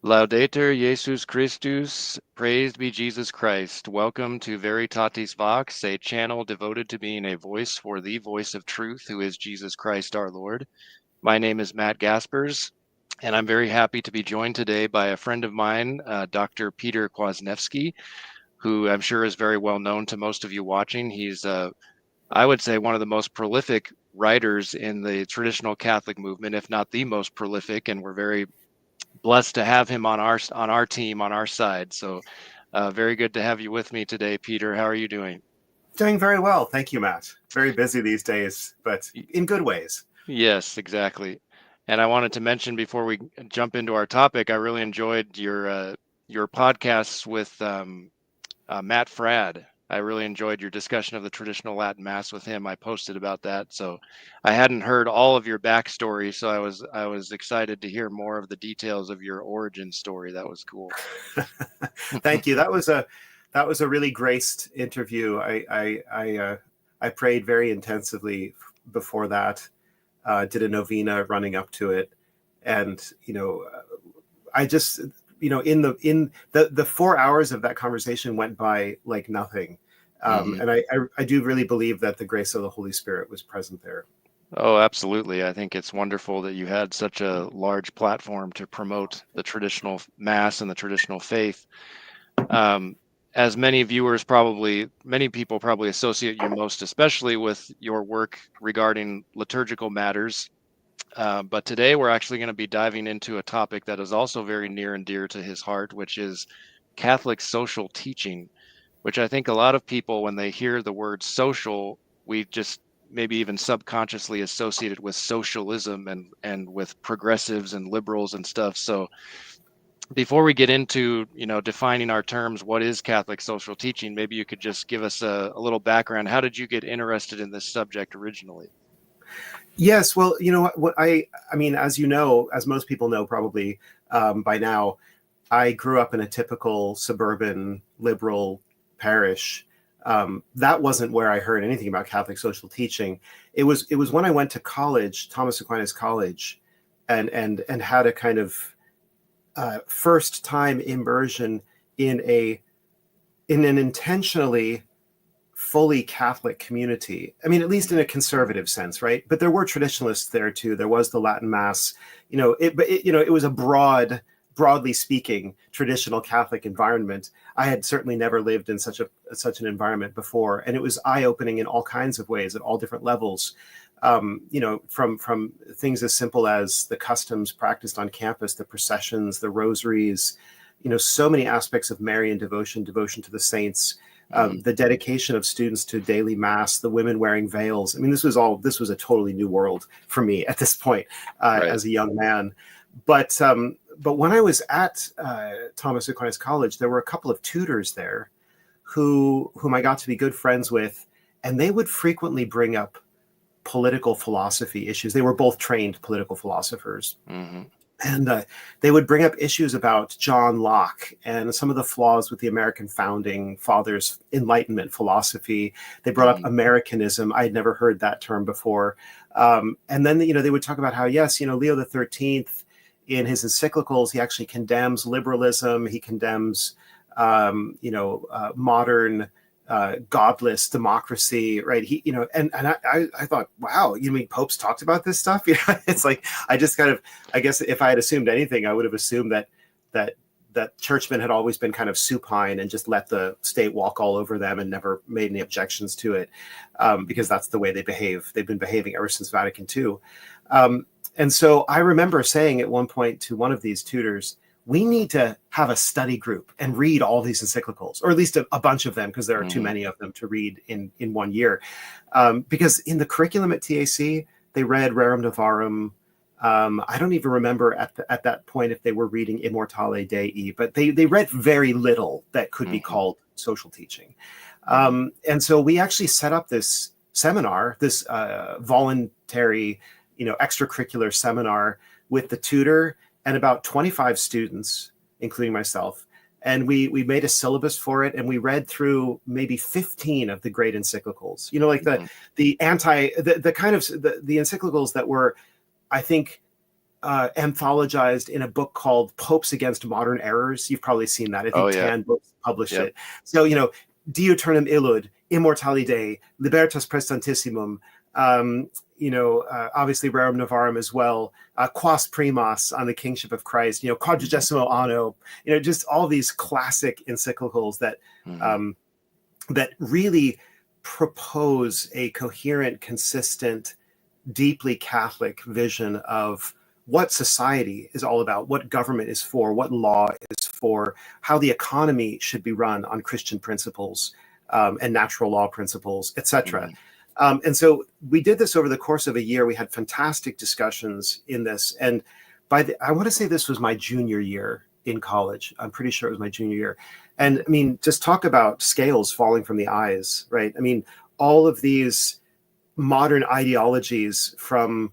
Laudetur Jesus Christus, praised be Jesus Christ. Welcome to Veritatis Vox, a channel devoted to being a voice for the voice of truth, who is Jesus Christ our Lord. My name is Matt Gaspers, and I'm very happy to be joined today by a friend of mine, Dr. Peter Kwasniewski, who I'm sure is very well known to most of you watching. He's, I would say, one of the most prolific writers in the traditional Catholic movement, if not the most prolific, and we're very blessed to have him on our team, on our side. So very good to have you with me today, Peter. How are you doing? Doing very well. Thank you, Matt. Very busy these days, but in good ways. Yes, exactly. And I wanted to mention before we jump into our topic, I really enjoyed your podcasts with Matt Fradd. I really enjoyed your discussion of the traditional Latin Mass with him. I posted about that, so I hadn't heard all of your backstory, so I was excited to hear more of the details of your origin story. That was cool. Thank you. That was a really graced interview. I prayed very intensively before that. Did a novena running up to it, and I just in the 4 hours of that conversation went by like nothing. Mhm. And I do really believe that the grace of the Holy Spirit was present there. Oh, absolutely. I think it's wonderful that you had such a large platform to promote the traditional mass and the traditional faith. Um, as many people probably associate you most, especially with your work regarding liturgical matters. But today we're actually going to be diving into a topic that is also very near and dear to his heart, which is Catholic social teaching, which I think a lot of people, when they hear the word social, we just maybe even subconsciously associate it with socialism and with progressives and liberals and stuff. So before we get into, defining our terms, what is Catholic social teaching? Maybe you could just give us a little background. How did you get interested in this subject originally? Yes, well, you know what I mean, as you know, as most people know probably by now, I grew up in a typical suburban liberal parish. That wasn't where I heard anything about Catholic social teaching. It was when I went to college, Thomas Aquinas College, and had a kind of first time immersion in a in an intentionally fully Catholic community. I mean, at least in a conservative sense, right? But there were traditionalists there too. There was the Latin Mass. It was a broadly speaking, traditional Catholic environment. I had certainly never lived in such an environment before, and it was eye opening in all kinds of ways at all different levels. From things as simple as the customs practiced on campus, the processions, the rosaries, so many aspects of Marian devotion to the saints, Mm-hmm. the dedication of students to daily mass, the women wearing veils. I mean, this was a totally new world for me at this point Right. as a young man. But when I was at Thomas Aquinas College, there were a couple of tutors there whom I got to be good friends with, and they would frequently bring up political philosophy issues. They were both trained political philosophers. Mm-hmm. And they would bring up issues about John Locke and some of the flaws with the American founding fathers' Enlightenment philosophy. They brought up Mm-hmm. Americanism. I had never heard that term before. And then, they would talk about how, yes, Leo the 13th, in his encyclicals, he actually condemns liberalism. He condemns, modern godless democracy, right? I thought, wow, you mean popes talked about this stuff? It's like I just kind of, I guess if I had assumed anything, I would have assumed that churchmen had always been kind of supine and just let the state walk all over them and never made any objections to it, because that's the way they behave. They've been behaving ever since Vatican II. And so I remember saying at one point to one of these tutors, we need to have a study group and read all these encyclicals, or at least a bunch of them, because there are too Mm-hmm. many of them to read in 1 year. Because in the curriculum at TAC, they read Rerum Novarum. I don't even remember at that point if they were reading Immortale Dei, but they read very little that could be Mm-hmm. called social teaching. Mm-hmm. And so we actually set up this seminar, this voluntary, extracurricular seminar with the tutor and about 25 students, including myself. And we made a syllabus for it, and we read through maybe 15 of the great encyclicals. Like Mm-hmm. the kind of the encyclicals that were, I think, anthologized in a book called Popes Against Modern Errors. You've probably seen that. I Oh think yeah. Tan Books published Yep. it. So, Dio Turnum Illud, Immortalide, Libertas Prestantissimum, obviously Rerum Novarum as well, Quas Primas on the kingship of Christ, Quadragesimo Anno, just all these classic encyclicals that that really propose a coherent, consistent, deeply Catholic vision of what society is all about, what government is for, what law is for, how the economy should be run on Christian principles and natural law principles, etc. And so we did this over the course of a year. We had fantastic discussions in this. And I want to say this was my junior year in college. I'm pretty sure it was my junior year. And I mean, just talk about scales falling from the eyes, right? I mean, all of these modern ideologies from,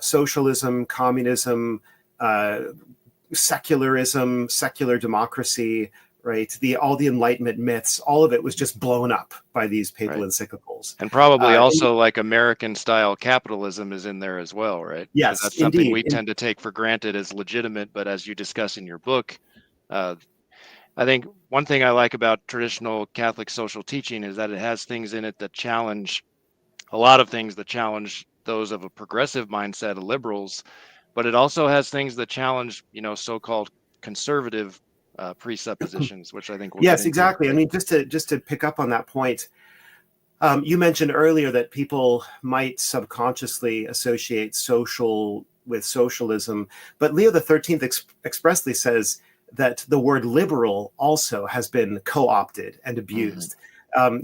socialism, communism, secularism, secular democracy, right? All the Enlightenment myths, all of it was just blown up by these papal encyclicals. And probably also like American style capitalism is in there as well, right? Yes, that's something indeed. we tend to take for granted as legitimate, but as you discuss in your book, I think one thing I like about traditional Catholic social teaching is that it has things in it that challenge a lot of things that challenge those of a progressive mindset of liberals, but it also has things that challenge, so-called conservative presuppositions, which I think we'll get Yes, into exactly. today. I mean, just to pick up on that point, you mentioned earlier that people might subconsciously associate social with socialism, but Leo XIII expressly says that the word liberal also has been co-opted and abused.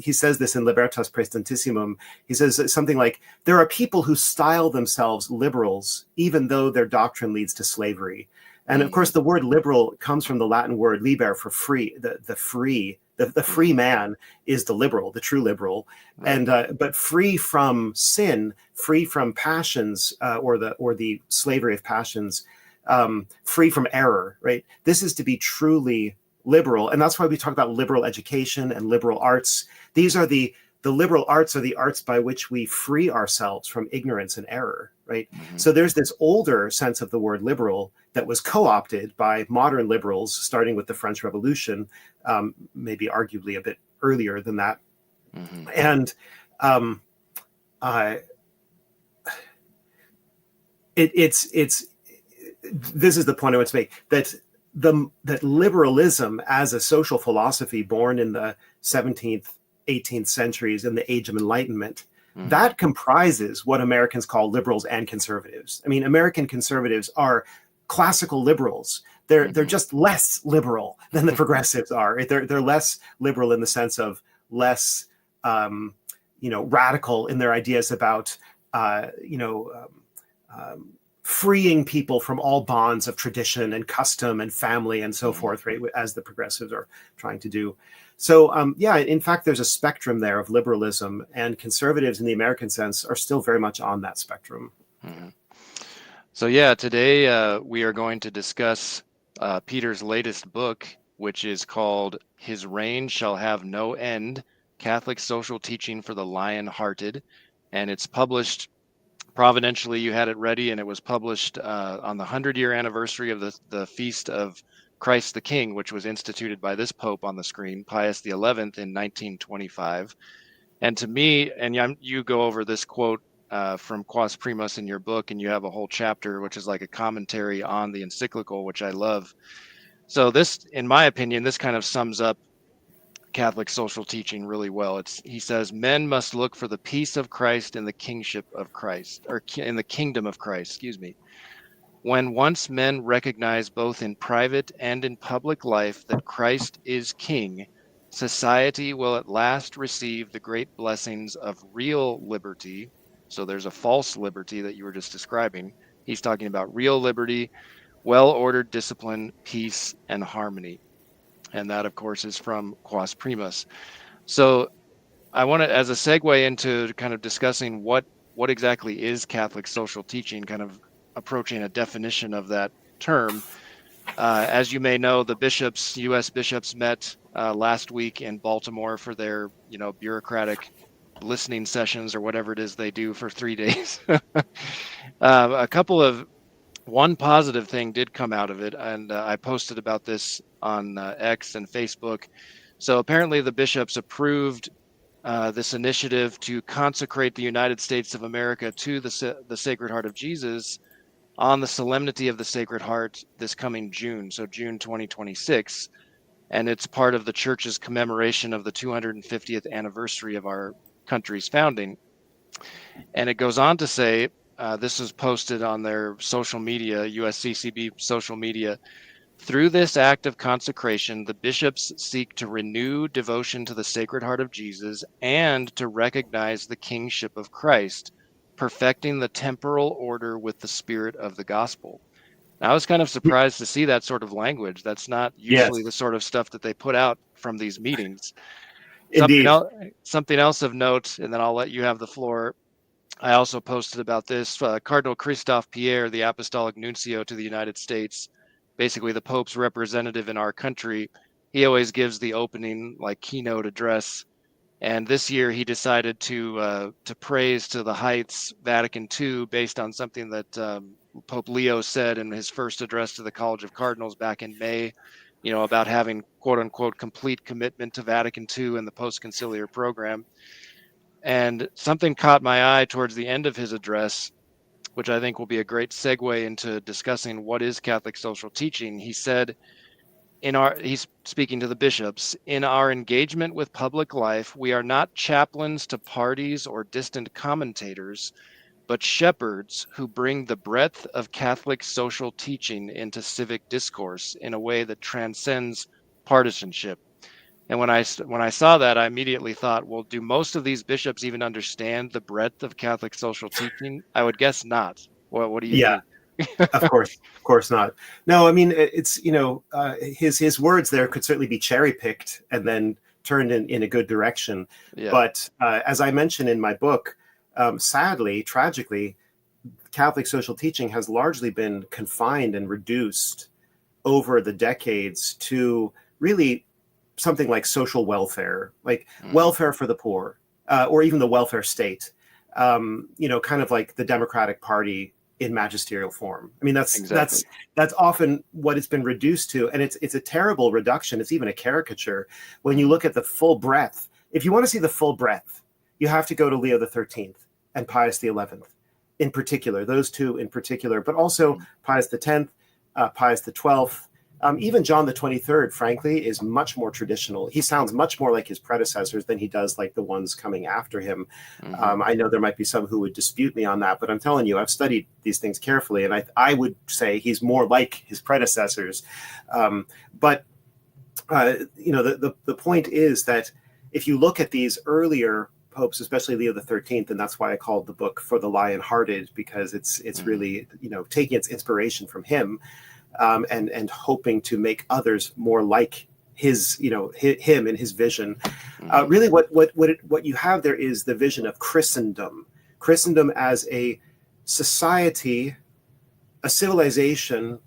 He says this in Libertas Prestantissimum. He says something like, there are people who style themselves liberals, even though their doctrine leads to slavery. And of course, the word liberal comes from the Latin word liber for free, the free. The free man is the liberal, the true liberal, and but free from sin, free from passions, or the slavery of passions, free from error. Right. This is to be truly liberal, and that's why we talk about liberal education and liberal arts. These are the liberal arts are the arts by which we free ourselves from ignorance and error. Right. So there's this older sense of the word liberal that was co-opted by modern liberals, starting with the French Revolution, maybe arguably a bit earlier than that. And it's this is the point I want to make, that that liberalism as a social philosophy born in the 17th, 18th centuries in the Age of Enlightenment, that comprises what Americans call liberals and conservatives. I mean, American conservatives are classical liberals. They're just less liberal than the progressives are. They're less liberal in the sense of less radical in their ideas about freeing people from all bonds of tradition and custom and family and so forth, right, as the progressives are trying to do. So, in fact, there's a spectrum there of liberalism, and conservatives in the American sense are still very much on that spectrum. So, today we are going to discuss Peter's latest book, which is called His Reign Shall Have No End, Catholic Social Teaching for the Lion-Hearted. And it's published providentially. You had it ready, and it was published on the 100-year anniversary of the Feast of Christ the King, which was instituted by this Pope on the screen, Pius XI, in 1925. And to me, and you go over this quote from Quas Primas in your book, and you have a whole chapter, which is like a commentary on the encyclical, which I love. So this, in my opinion, this kind of sums up Catholic social teaching really well. He says, men must look for the peace of Christ in the kingship of Christ, or in the kingdom of Christ, excuse me. When once men recognize both in private and in public life that Christ is king, society will at last receive the great blessings of real liberty. So there's a false liberty that you were just describing. He's talking about real liberty, well-ordered discipline, peace, and harmony. And that, of course, is from Quas Primas. So I want to, as a segue into kind of discussing what exactly is Catholic social teaching, kind of approaching a definition of that term. As you may know, the bishops, U.S. bishops, met last week in Baltimore for their, bureaucratic listening sessions or whatever it is they do for 3 days. A couple of one positive thing did come out of it, and I posted about this on X and Facebook. So apparently the bishops approved this initiative to consecrate the United States of America to the Sacred Heart of Jesus on the Solemnity of the Sacred Heart this coming June, so June 2026. And it's part of the church's commemoration of the 250th anniversary of our country's founding. And it goes on to say, this was posted on their social media, USCCB social media. Through this act of consecration, the bishops seek to renew devotion to the Sacred Heart of Jesus and to recognize the kingship of Christ, perfecting the temporal order with the spirit of the gospel. Now, I was kind of surprised to see that sort of language. That's not usually Yes, the sort of stuff that they put out from these meetings. Something indeed. else, something else of note, and then I'll let you have the floor. I also posted about this. Cardinal Christophe Pierre, the Apostolic Nuncio to the United States, basically the Pope's representative in our country, he always gives the opening, like, keynote address. And this year he decided to praise to the heights Vatican II based on something that Pope Leo said in his first address to the College of Cardinals back in May, about having quote unquote complete commitment to Vatican II and the post-conciliar program. And something caught my eye towards the end of his address, which I think will be a great segue into discussing what is Catholic social teaching. He said, he's speaking to the bishops, in our engagement with public life, we are not chaplains to parties or distant commentators, but shepherds who bring the breadth of Catholic social teaching into civic discourse in a way that transcends partisanship. And when I saw that, I immediately thought, well, do most of these bishops even understand the breadth of Catholic social teaching? I would guess not. What do you Yeah, think? of course not. No, I mean it's his words there could certainly be cherry picked and then turned in a good direction. Yeah. But as I mentioned in my book, sadly, tragically, Catholic social teaching has largely been confined and reduced over the decades to really something like social welfare, like welfare for the poor, or even the welfare state. Kind of like the Democratic Party in magisterial form. I mean, Exactly. that's often what it's been reduced to, and it's a terrible reduction. It's even a caricature when you look at the full breadth. If you want to see the full breadth, you have to go to Leo XIII and Pius XI, in particular. Those two in particular, but also Pius X, Pius XII. Even John the 23rd, frankly, is much more traditional. He sounds much more like his predecessors than he does like the ones coming after him. I know there might be some who would dispute me on that, but I'm telling you, I've studied these things carefully, and I would say he's more like his predecessors. But the point is that if you look at these earlier popes, especially Leo XIII, and that's why I called the book For the Lion-Hearted, because it's really taking its inspiration from him. And hoping to make others more like him and his vision. Really, what you have there is the vision of Christendom as a society, a civilization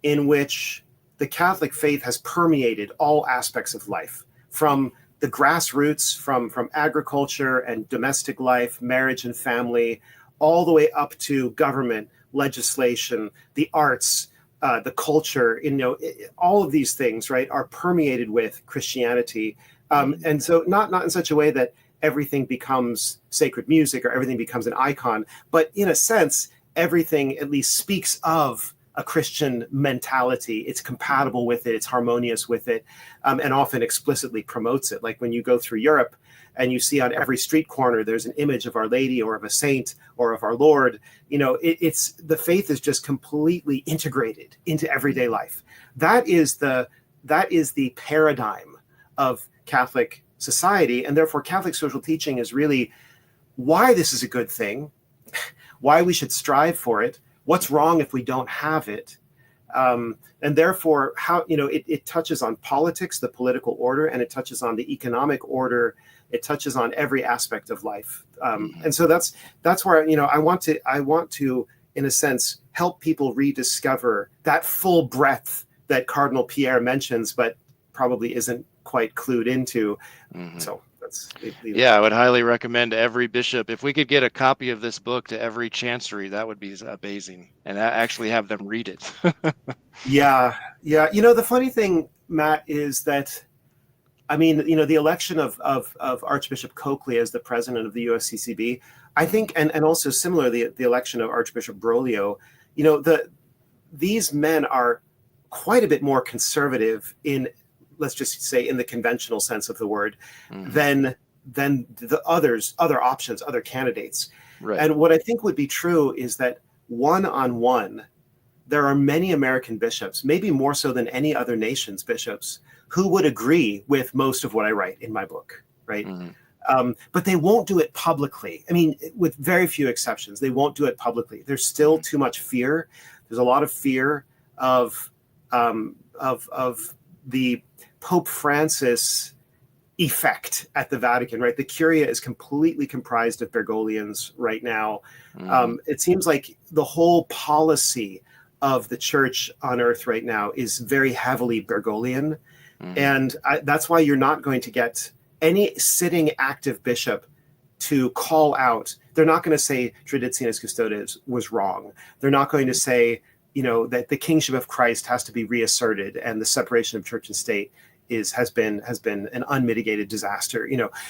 in which the Catholic faith has permeated all aspects of life, from the grassroots, from agriculture and domestic life, marriage and family, all the way up to government, legislation, the arts, the culture, all of these things, right, are permeated with Christianity. And so not in such a way that everything becomes sacred music or everything becomes an icon, but in a sense, everything at least speaks of a Christian mentality. It's compatible with it, it's harmonious with it, and often explicitly promotes it. Like when you go through Europe and you see on every street corner, there's an image of Our Lady or of a saint or of our Lord. It's the faith is just completely integrated into everyday life. That is the paradigm of Catholic society, and therefore Catholic social teaching is really why this is a good thing, why we should strive for it, what's wrong if we don't have it, and therefore how it touches on politics, the political order, and it touches on the economic order. It touches on every aspect of life, and so that's where I want to in a sense help people rediscover that full breadth that Cardinal Pierre mentions, but probably isn't quite clued into. So months. Yeah, I would highly recommend every bishop. If we could get a copy of this book to every chancery, that would be amazing, and actually have them read it. Yeah, yeah. The funny thing, Matt, is that I mean, the election of Archbishop Coakley as the president of the USCCB, I think, and also similarly, the election of Archbishop Broglio, these men are quite a bit more conservative in, let's just say, in the conventional sense of the word, than the other options, other candidates. Right. And what I think would be true is that one-on-one, there are many American bishops, maybe more so than any other nation's bishops, who would agree with most of what I write in my book, right? But they won't do it publicly. I mean, with very few exceptions, they won't do it publicly. There's still too much fear. There's a lot of fear of the Pope Francis effect at the Vatican, right? The Curia is completely comprised of Bergoglians right now. It seems like the whole policy of the church on earth right now is very heavily Bergoglian. And that's why you're not going to get any sitting active bishop to call out. They're not going to say Traditionis Custodes was wrong. They're not going to say, that the kingship of Christ has to be reasserted and the separation of church and state has been an unmitigated disaster.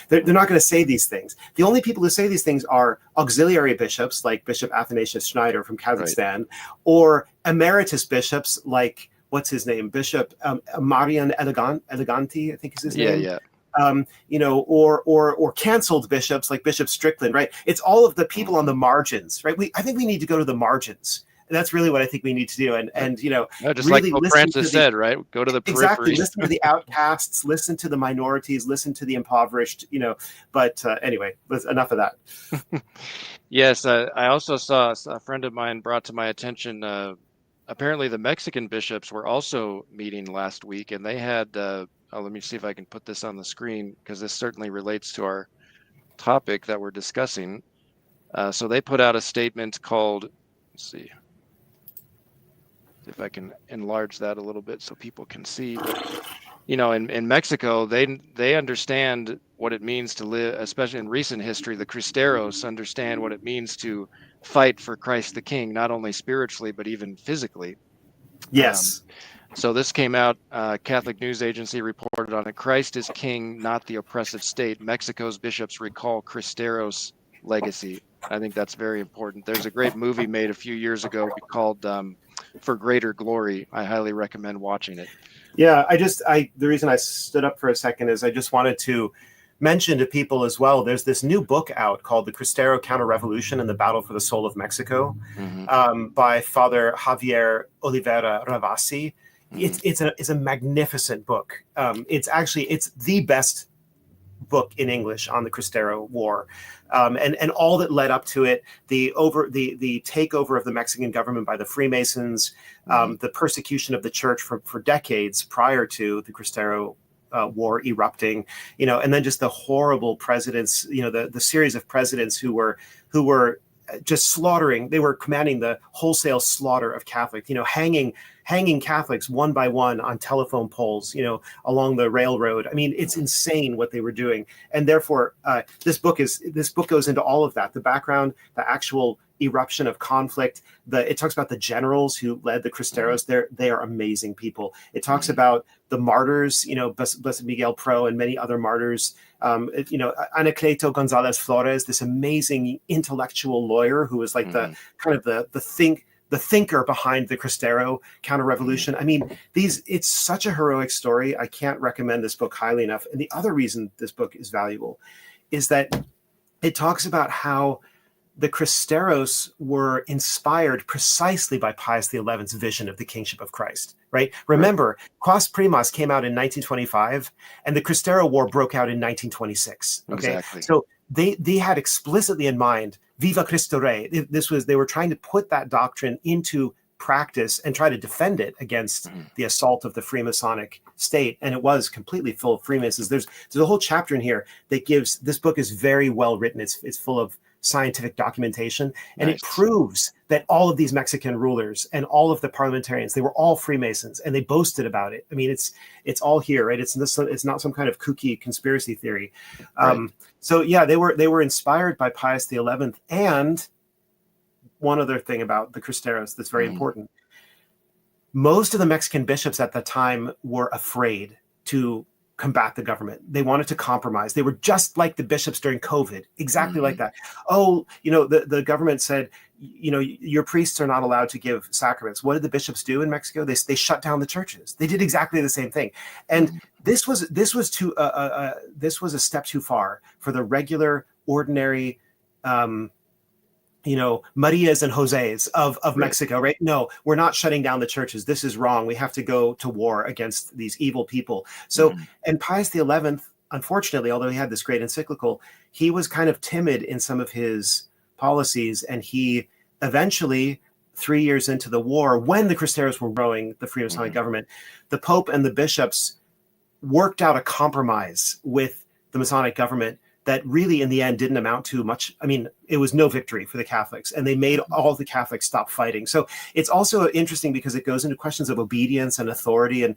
They're not going to say these things. The only people who say these things are auxiliary bishops like Bishop Athanasius Schneider from Kazakhstan, right, or emeritus bishops like, what's his name? Bishop Marian Eleganti, I think is his name. Yeah. Or canceled bishops like Bishop Strickland, right? It's all of the people on the margins, right? I think we need to go to the margins. And that's really what I think we need to do. And just really like Pope Francis said, right? Go to the periphery. Exactly. Listen to the outcasts, listen to the minorities, listen to the impoverished, But anyway, enough of that. Yes, I also saw a friend of mine brought to my attention, apparently the Mexican bishops were also meeting last week, and they had, let me see if I can put this on the screen, because this certainly relates to our topic that we're discussing. So they put out a statement called, let's see if I can enlarge that a little bit so people can see. But, in Mexico, they understand what it means to live, especially in recent history. The Cristeros understand what it means to fight for Christ the King, not only spiritually, but even physically. Yes. So this came out, Catholic News Agency reported on it. Christ is king, not the oppressive state. Mexico's bishops recall Cristeros' legacy. I think that's very important. There's a great movie made a few years ago called For Greater Glory. I highly recommend watching it. Yeah, the reason I stood up for a second is I just wanted to mention to people as well, there's this new book out called The Cristero Counter-Revolution and the Battle for the Soul of Mexico, by Father Javier Oliveira Ravasi. It's a magnificent book. It's the best book in English on the Cristero War, and all that led up to it, the takeover of the Mexican government by the Freemasons, the persecution of the church for decades prior to the Cristero War erupting, and then just the horrible presidents, the series of presidents who were just slaughtering. They were commanding the wholesale slaughter of Catholics, hanging Catholics one by one on telephone poles, along the railroad. I mean, it's insane what they were doing. And therefore, this book goes into all of that, the background, the actual eruption of conflict. It talks about the generals who led the Cristeros. They are amazing people. It talks about the martyrs, Blessed Miguel Pro and many other martyrs. Anacleto Gonzalez Flores, this amazing intellectual lawyer who was like the kind of the thinker behind the Cristero counter-revolution. I mean, it's such a heroic story. I can't recommend this book highly enough. And the other reason this book is valuable is that it talks about how the Cristeros were inspired precisely by Pius XI's vision of the kingship of Christ, right? Remember, Quas Primas came out in 1925, and the Cristero War broke out in 1926. Okay, exactly. So they had explicitly in mind Viva Cristo Rey. They were trying to put that doctrine into practice and try to defend it against the assault of the Freemasonic state. And it was completely full of Freemasons. There's a whole chapter in here that gives, this book is very well written. It's full of scientific documentation, and it Nice. proves that all of these Mexican rulers and all of the parliamentarians, they were all Freemasons, and they boasted about it. I mean, it's all here, right? It's not some kind of kooky conspiracy theory. Right. So yeah, they were inspired by Pius XI. And one other thing about the Cristeros that's very important: most of the Mexican bishops at the time were afraid to combat the government. They wanted to compromise. They were just like the bishops during COVID, exactly like that. Oh, the government said, your priests are not allowed to give sacraments. What did the bishops do in Mexico? They shut down the churches. They did exactly the same thing. And this was a step too far for the regular, ordinary, Marias and Jose's of Mexico, right? No, we're not shutting down the churches. This is wrong. We have to go to war against these evil people. So, and Pius XI, unfortunately, although he had this great encyclical, he was kind of timid in some of his policies. And he eventually, 3 years into the war, when the Cristeros were growing the Freemasonic government, the Pope and the bishops worked out a compromise with the Masonic government that really in the end didn't amount to much. I mean, it was no victory for the Catholics, and they made all the Catholics stop fighting. So it's also interesting because it goes into questions of obedience and authority. And,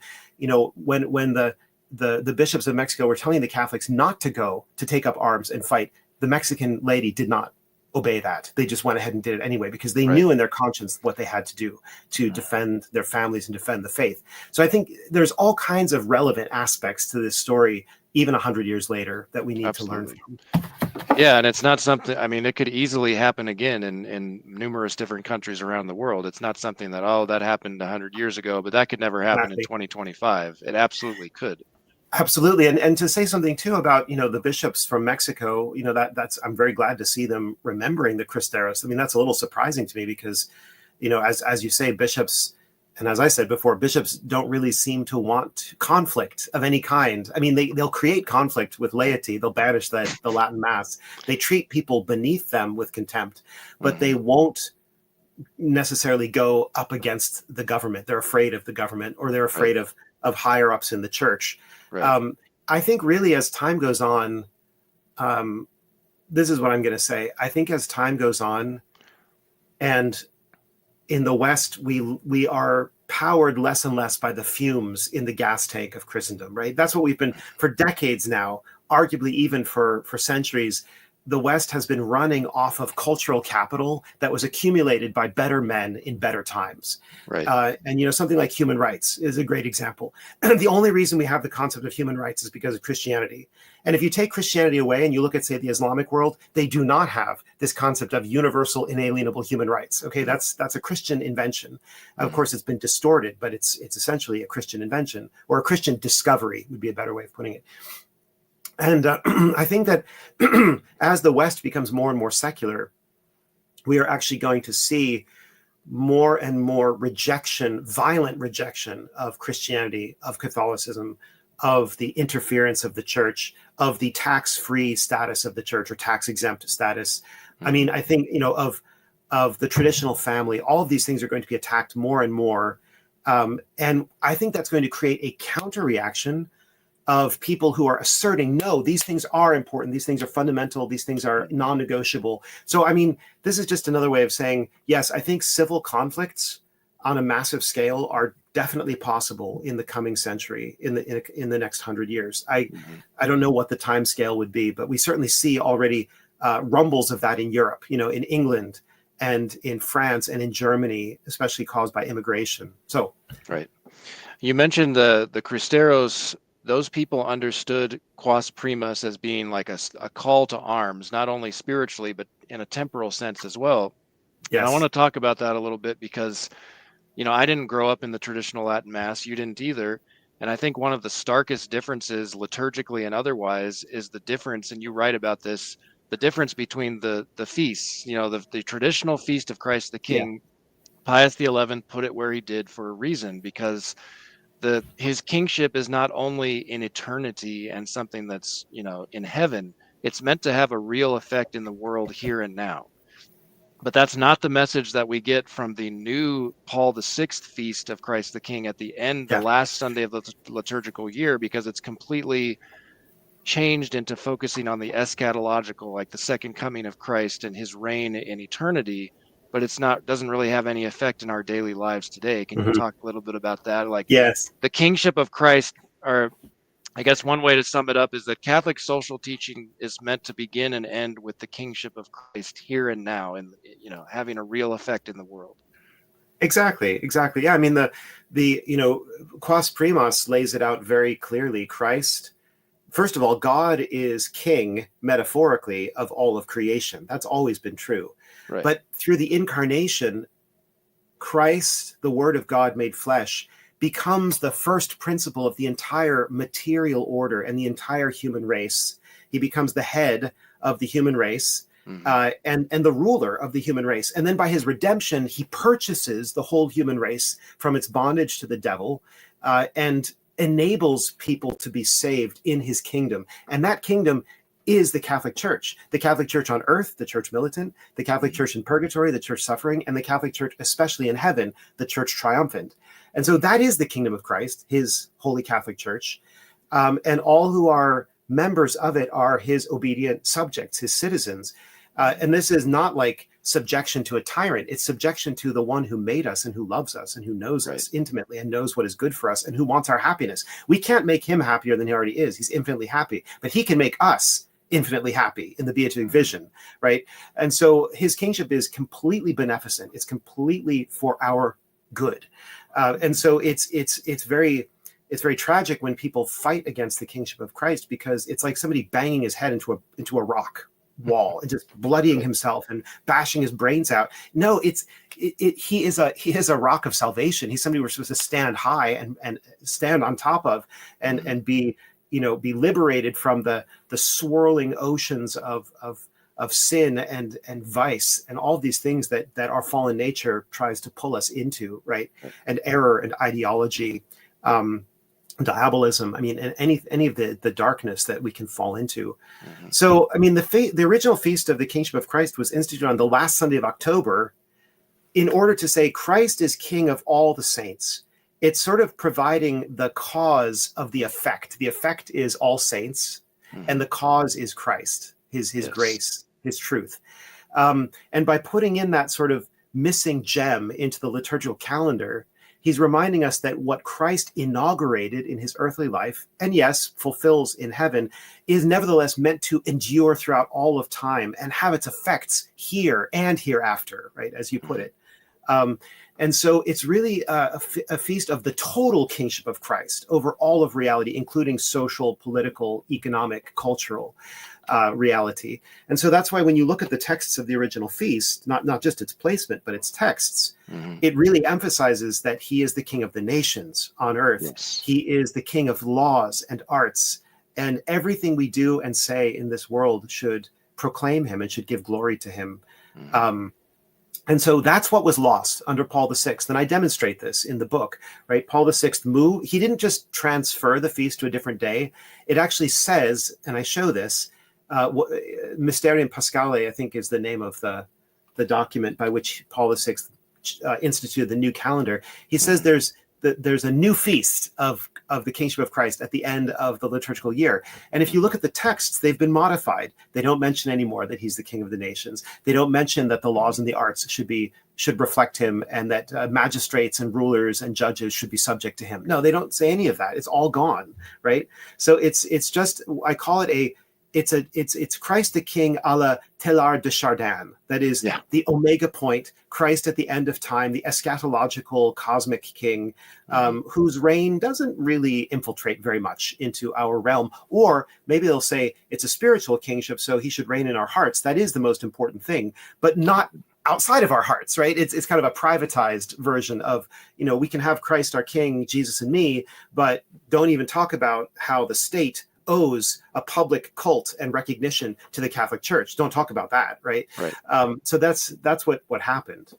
when the bishops of Mexico were telling the Catholics not to go to take up arms and fight, the Mexican laity did not obey that. They just went ahead and did it anyway, because they knew in their conscience what they had to do to defend their families and defend the faith. So I think there's all kinds of relevant aspects to this story, even 100 years later, that we need to learn from. Yeah, and it's not something, I mean, it could easily happen again in numerous different countries around the world. It's not something that, that happened 100 years ago, but that could never happen in 2025. It absolutely could. Absolutely. And to say something too about, the bishops from Mexico, that's, I'm very glad to see them remembering the Cristeros. I mean, that's a little surprising to me because, as you say, bishops, and as I said before, bishops don't really seem to want conflict of any kind. I mean, they'll create conflict with laity. They'll banish the Latin Mass. They treat people beneath them with contempt, but they won't necessarily go up against the government. They're afraid of the government, or they're afraid of higher ups in the church. Right. I think really as time goes on, this is what I'm going to say. I think as time goes on, and in the West, we are powered less and less by the fumes in the gas tank of Christendom, right? That's what we've been for decades now, arguably even for centuries. The West has been running off of cultural capital that was accumulated by better men in better times. Right. And, something like human rights is a great example. The only reason we have the concept of human rights is because of Christianity. And if you take Christianity away and you look at, say, the Islamic world, they do not have this concept of universal, inalienable human rights. Okay, that's a Christian invention. Of course, it's been distorted, but it's essentially a Christian invention, or a Christian discovery would be a better way of putting it. And I think that as the West becomes more and more secular, we are actually going to see more and more rejection, violent rejection of Christianity, of Catholicism, of the interference of the church, of the tax-free status of the church, or tax-exempt status. I mean, I think, of the traditional family, all of these things are going to be attacked more and more. And I think that's going to create a counter-reaction of people who are asserting, no, these things are important, these things are fundamental, these things are non-negotiable. So, I mean, this is just another way of saying, yes, I think civil conflicts on a massive scale are definitely possible in the coming century, in the next 100 years. I don't know what the time scale would be, but we certainly see already rumbles of that in Europe, in England and in France and in Germany, especially caused by immigration. So, right. You mentioned the Cristeros. Those people understood quas primas as being like a call to arms, not only spiritually, but in a temporal sense as well. Yes. And I want to talk about that a little bit because, I didn't grow up in the traditional Latin Mass. You didn't either. And I think one of the starkest differences liturgically and otherwise is the difference, and you write about this, the difference between the feasts, the traditional feast of Christ the King. Pius XI put it where he did for a reason, because his kingship is not only in eternity and something that's, in heaven. It's meant to have a real effect in the world here and now. But that's not the message that we get from the new Paul VI feast of Christ the King at the end, the last Sunday of the liturgical year, because it's completely changed into focusing on the eschatological, like the second coming of Christ and his reign in eternity, but it's not, doesn't really have any effect in our daily lives today. Can you Mhm. talk a little bit about that? Like Yes. the kingship of Christ, or I guess one way to sum it up is that Catholic social teaching is meant to begin and end with the kingship of Christ here and now, and having a real effect in the world. Exactly. Exactly. Yeah. I mean, the Quas Primas lays it out very clearly. Christ, first of all, God is king metaphorically of all of creation. That's always been true. Right. But through the incarnation, Christ, the Word of God made flesh, becomes the first principle of the entire material order and the entire human race. He becomes the head of the human race, and the ruler of the human race. And then by his redemption, he purchases the whole human race from its bondage to the devil, and enables people to be saved in his kingdom. And that kingdom is the Catholic Church on earth, the Church militant, the Catholic Church in purgatory, the Church suffering, and the Catholic Church, especially in heaven, the Church triumphant. And so that is the kingdom of Christ, his holy Catholic Church. And all who are members of it are his obedient subjects, his citizens. And this is not like subjection to a tyrant. It's subjection to the one who made us and who loves us and who knows us intimately and knows what is good for us and who wants our happiness. We can't make him happier than he already is. He's infinitely happy, but he can make us infinitely happy in the beatific vision, right? And so his kingship is completely beneficent. It's completely for our good. And so it's very tragic when people fight against the kingship of Christ, because it's like somebody banging his head into a rock wall and just bloodying himself and bashing his brains out. No, he is a rock of salvation. He's somebody we're supposed to stand high and stand on top of and be liberated from the swirling oceans of sin and vice and all these things that our fallen nature tries to pull us into, right? And error and ideology, diabolism. I mean, and any of the darkness that we can fall into. So, I mean, the original feast of the Kingship of Christ was instituted on the last Sunday of October in order to say Christ is King of all the saints. It's sort of providing the cause of the effect. The effect is all saints, and the cause is Christ, his grace, his truth. And by putting in that sort of missing gem into the liturgical calendar, he's reminding us that what Christ inaugurated in his earthly life, and yes, fulfills in heaven, is nevertheless meant to endure throughout all of time and have its effects here and hereafter, right, as you put it. And so it's really a feast of the total kingship of Christ over all of reality, including social, political, economic, cultural reality. And so that's why when you look at the texts of the original feast, not just its placement, but its texts, it really emphasizes that he is the king of the nations on earth. Yes. He is the king of laws and arts, and everything we do and say in this world should proclaim him and should give glory to him. And so that's what was lost under Paul VI. And I demonstrate this in the book, right? Paul VI he didn't just transfer the feast to a different day. It actually says, and I show this, Mysterium Paschale, I think, is the name of the document by which Paul VI instituted the new calendar. He says there's a new feast of the kingship of Christ at the end of the liturgical year. And if you look at the texts, they've been modified. They don't mention anymore that he's the king of the nations. They don't mention that the laws and the arts should reflect him, and that magistrates and rulers and judges should be subject to him. No, they don't say any of that. It's all gone, right? So it's just, I call it it's Christ the King a la Teilhard de Chardin. That is the omega point, Christ at the end of time, the eschatological cosmic king, whose reign doesn't really infiltrate very much into our realm. Or maybe they'll say it's a spiritual kingship, so he should reign in our hearts. That is the most important thing, but not outside of our hearts, right? It's kind of a privatized version of, we can have Christ our King, Jesus and me, but don't even talk about how the state owes a public cult and recognition to the Catholic Church. Don't talk about that, right? So that's what happened.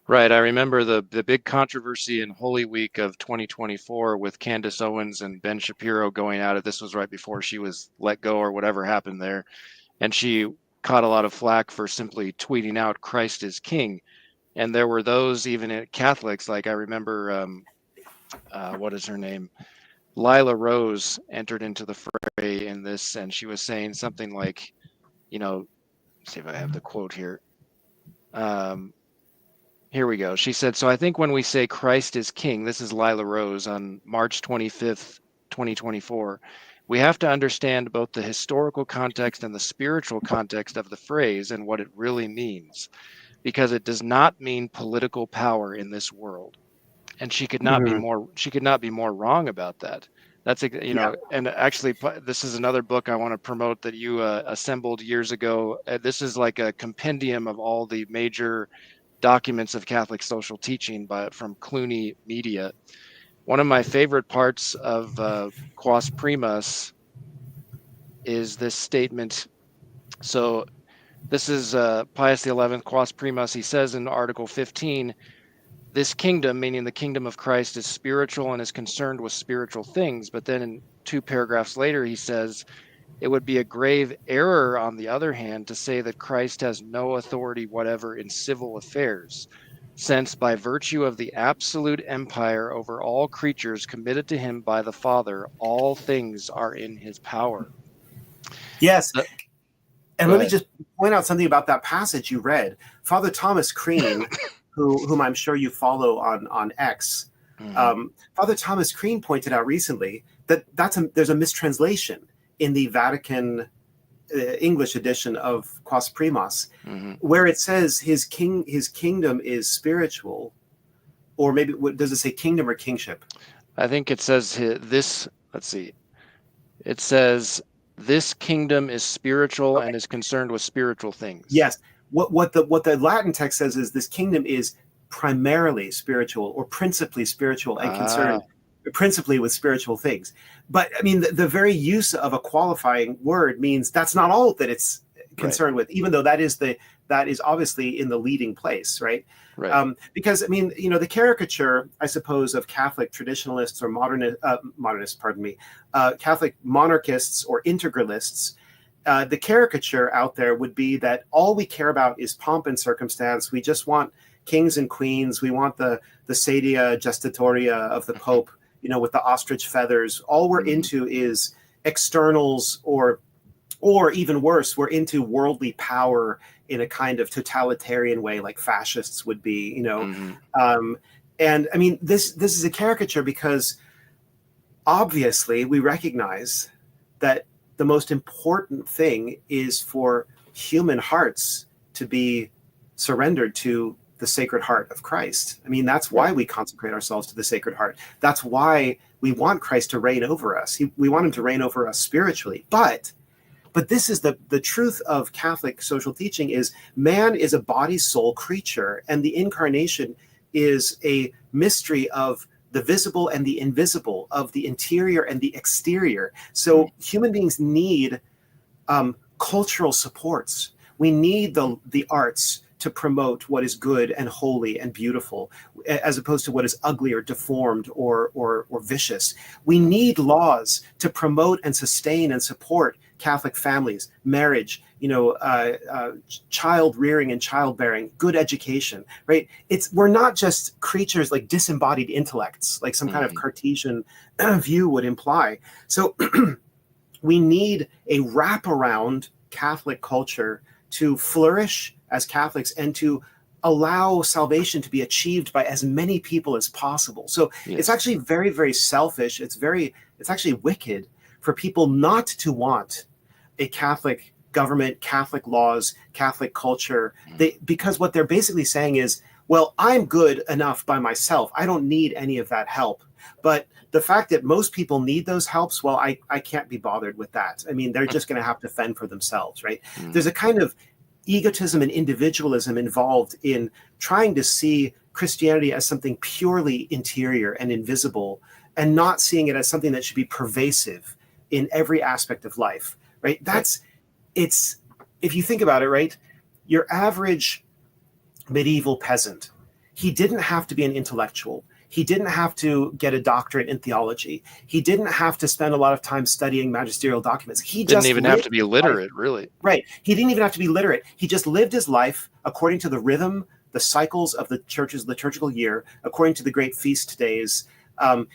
Right. I remember the big controversy in Holy Week of 2024 with Candace Owens and Ben Shapiro going at it. This was right before she was let go or whatever happened there. And she caught a lot of flack for simply tweeting out Christ is King. And there were those even Catholics, like I remember, what is her name? Lila Rose entered into the fray in this, and she was saying something like, let's see if I have the quote here. Here we go. She said, "So I think when we say Christ is King," this is Lila Rose on March 25th, 2024, "we have to understand both the historical context and the spiritual context of the phrase and what it really means, because it does not mean political power in this world." And she could not be Mhm. more wrong about that. That's Yeah. and actually, this is another book I want to promote that you assembled years ago. This is like a compendium of all the major documents of Catholic social teaching from Clooney Media. One of my favorite parts of Quas Primas is this statement. So this is Pius XI, Quas Primas. He says in Article 15, "This kingdom," meaning the kingdom of Christ, "is spiritual and is concerned with spiritual things." But then in 2 paragraphs later, he says, "It would be a grave error, on the other hand, to say that Christ has no authority whatever in civil affairs, since by virtue of the absolute empire over all creatures committed to him by the Father, all things are in his power." Yes. Uh, And Go let me ahead. just point out something about that passage you read. Father Thomas Crean, whom I'm sure you follow on X, Mm-hmm. Father Thomas Crean pointed out recently that there's a mistranslation in the Vatican English edition of Quas Primas, Mm-hmm. where it says his kingdom is spiritual, or maybe does it say kingdom or kingship? I think it says this. Let's see. It says, "This kingdom is spiritual Okay. and is concerned with spiritual things." Yes. What the Latin text says is this kingdom is primarily spiritual or principally spiritual and Ah, concerned principally with spiritual things. But I mean, the very use of a qualifying word means that's not all that it's right, concerned with, even though that is obviously in the leading place, right? right. Because I mean, the caricature, I suppose, of Catholic traditionalists or modernists, pardon me, Catholic monarchists or integralists, the caricature out there would be that all we care about is pomp and circumstance. We just want kings and queens. We want the sedia gestatoria of the Pope, with the ostrich feathers. All we're Mm-hmm. into is externals, or even worse, we're into worldly power in a kind of totalitarian way, like fascists would be. Mm-hmm. Um, and I mean, this is a caricature because obviously we recognize that the most important thing is for human hearts to be surrendered to the Sacred Heart of Christ. I mean, that's why Right. we consecrate ourselves to the Sacred Heart. That's why we want Christ to reign over us. We want him to reign over us spiritually. But this is the truth of Catholic social teaching: is man is a body soul creature, and the incarnation is a mystery of the visible and the invisible, of the interior and the exterior. Mm-hmm. So human beings need cultural supports. We need the arts to promote what is good and holy and beautiful, as opposed to what is ugly or deformed or vicious. We need laws to promote and sustain and support Catholic families, marriage, child rearing and childbearing, good education. Right? We're not just creatures like disembodied intellects, like some kind of Mm-hmm. Cartesian view would imply. So we need a wraparound Catholic culture to flourish as Catholics and to allow salvation to be achieved by as many people as possible. So it's Yes. actually very, very selfish. It's actually wicked for people not to want a Catholic government, Catholic laws, Catholic culture. Because what they're basically saying is, well, I'm good enough by myself. I don't need any of that help. But the fact that most people need those helps, well, I can't be bothered with that. I mean, they're just going to have to fend for themselves, right? There's Mm-hmm. a kind of egotism and individualism involved in trying to see Christianity as something purely interior and invisible, and not seeing it as something that should be pervasive in every aspect of life, right? Right. It's if you think about it, right? Your average medieval peasant, he didn't have to be an intellectual. He didn't have to get a doctorate in theology. He didn't have to spend a lot of time studying magisterial documents. He Didn't just even have lived to be life. literate, really. Right. He didn't even have to be literate. He just lived his life according to the rhythm, the cycles of the church's liturgical year, according to the great feast days,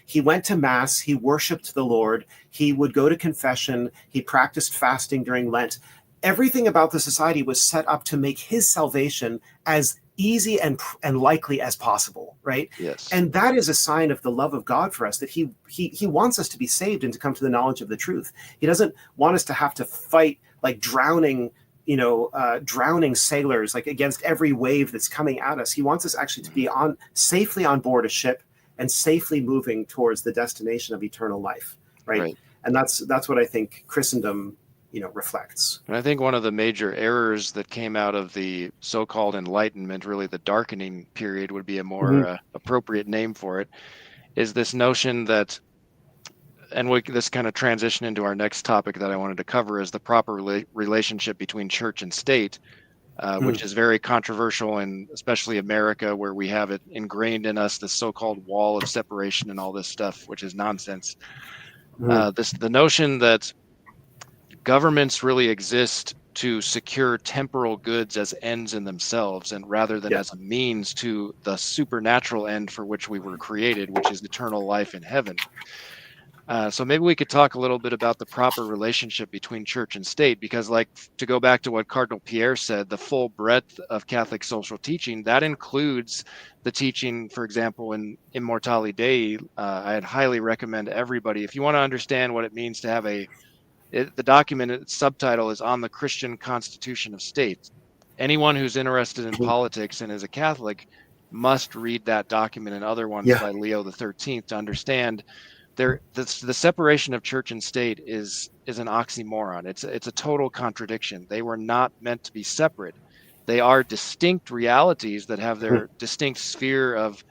He went to Mass, he worshiped the Lord, he would go to confession, he practiced fasting during Lent. Everything about the society was set up to make his salvation as easy and likely as possible, right? Yes. And that is a sign of the love of God for us, that he wants us to be saved and to come to the knowledge of the truth. He doesn't want us to have to fight like drowning sailors, like against every wave that's coming at us. He wants us actually to be safely on board a ship and safely moving towards the destination of eternal life, right? And that's what I think Christendom reflects. And I think one of the major errors that came out of the so-called Enlightenment, really the darkening period would be a more appropriate name for it, is this notion that, and this kind of transition into our next topic that I wanted to cover, is the proper relationship between church and state, which is very controversial in especially America, where we have it ingrained in us, this so-called wall of separation and all this stuff, which is nonsense. The notion that governments really exist to secure temporal goods as ends in themselves, and rather than as a means to the supernatural end for which we were created, which is eternal life in heaven. So maybe we could talk a little bit about the proper relationship between church and state, because, like, to go back to what Cardinal Pierre said, the full breadth of Catholic social teaching, that includes the teaching, for example, in Immortali Dei. I'd highly recommend everybody, if you want to understand what it means to have the document, its subtitle is On the Christian Constitution of States. Anyone who's interested in politics and is a Catholic must read that document and other ones by Leo the 13th to understand the separation of church and state is an oxymoron. It's a total contradiction. They were not meant to be separate. They are distinct realities that have their distinct sphere of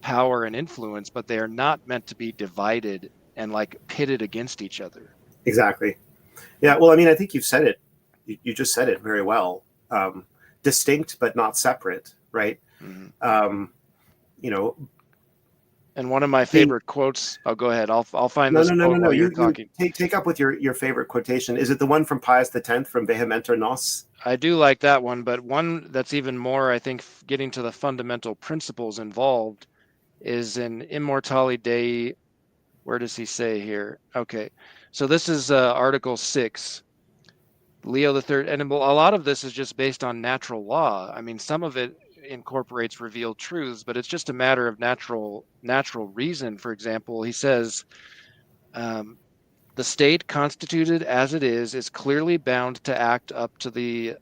power and influence, but they are not meant to be divided and like pitted against each other. Exactly. Yeah. Well, I mean, I think you've said it. You just said it very well. Distinct, but not separate, right? And one of my favorite quotes. Oh, go ahead. I'll find this quote while you're talking. Take up with your favorite quotation. Is it the one from Pius X from Vehementer Nos? I do like that one, but one that's even more, I think, getting to the fundamental principles involved is in Immortali Dei. Where does he say here? Okay. So this is Article 6, Leo the Third, and a lot of this is just based on natural law. I mean, some of it incorporates revealed truths, but it's just a matter of natural reason. For example, he says, the state constituted as it is clearly bound to act up to the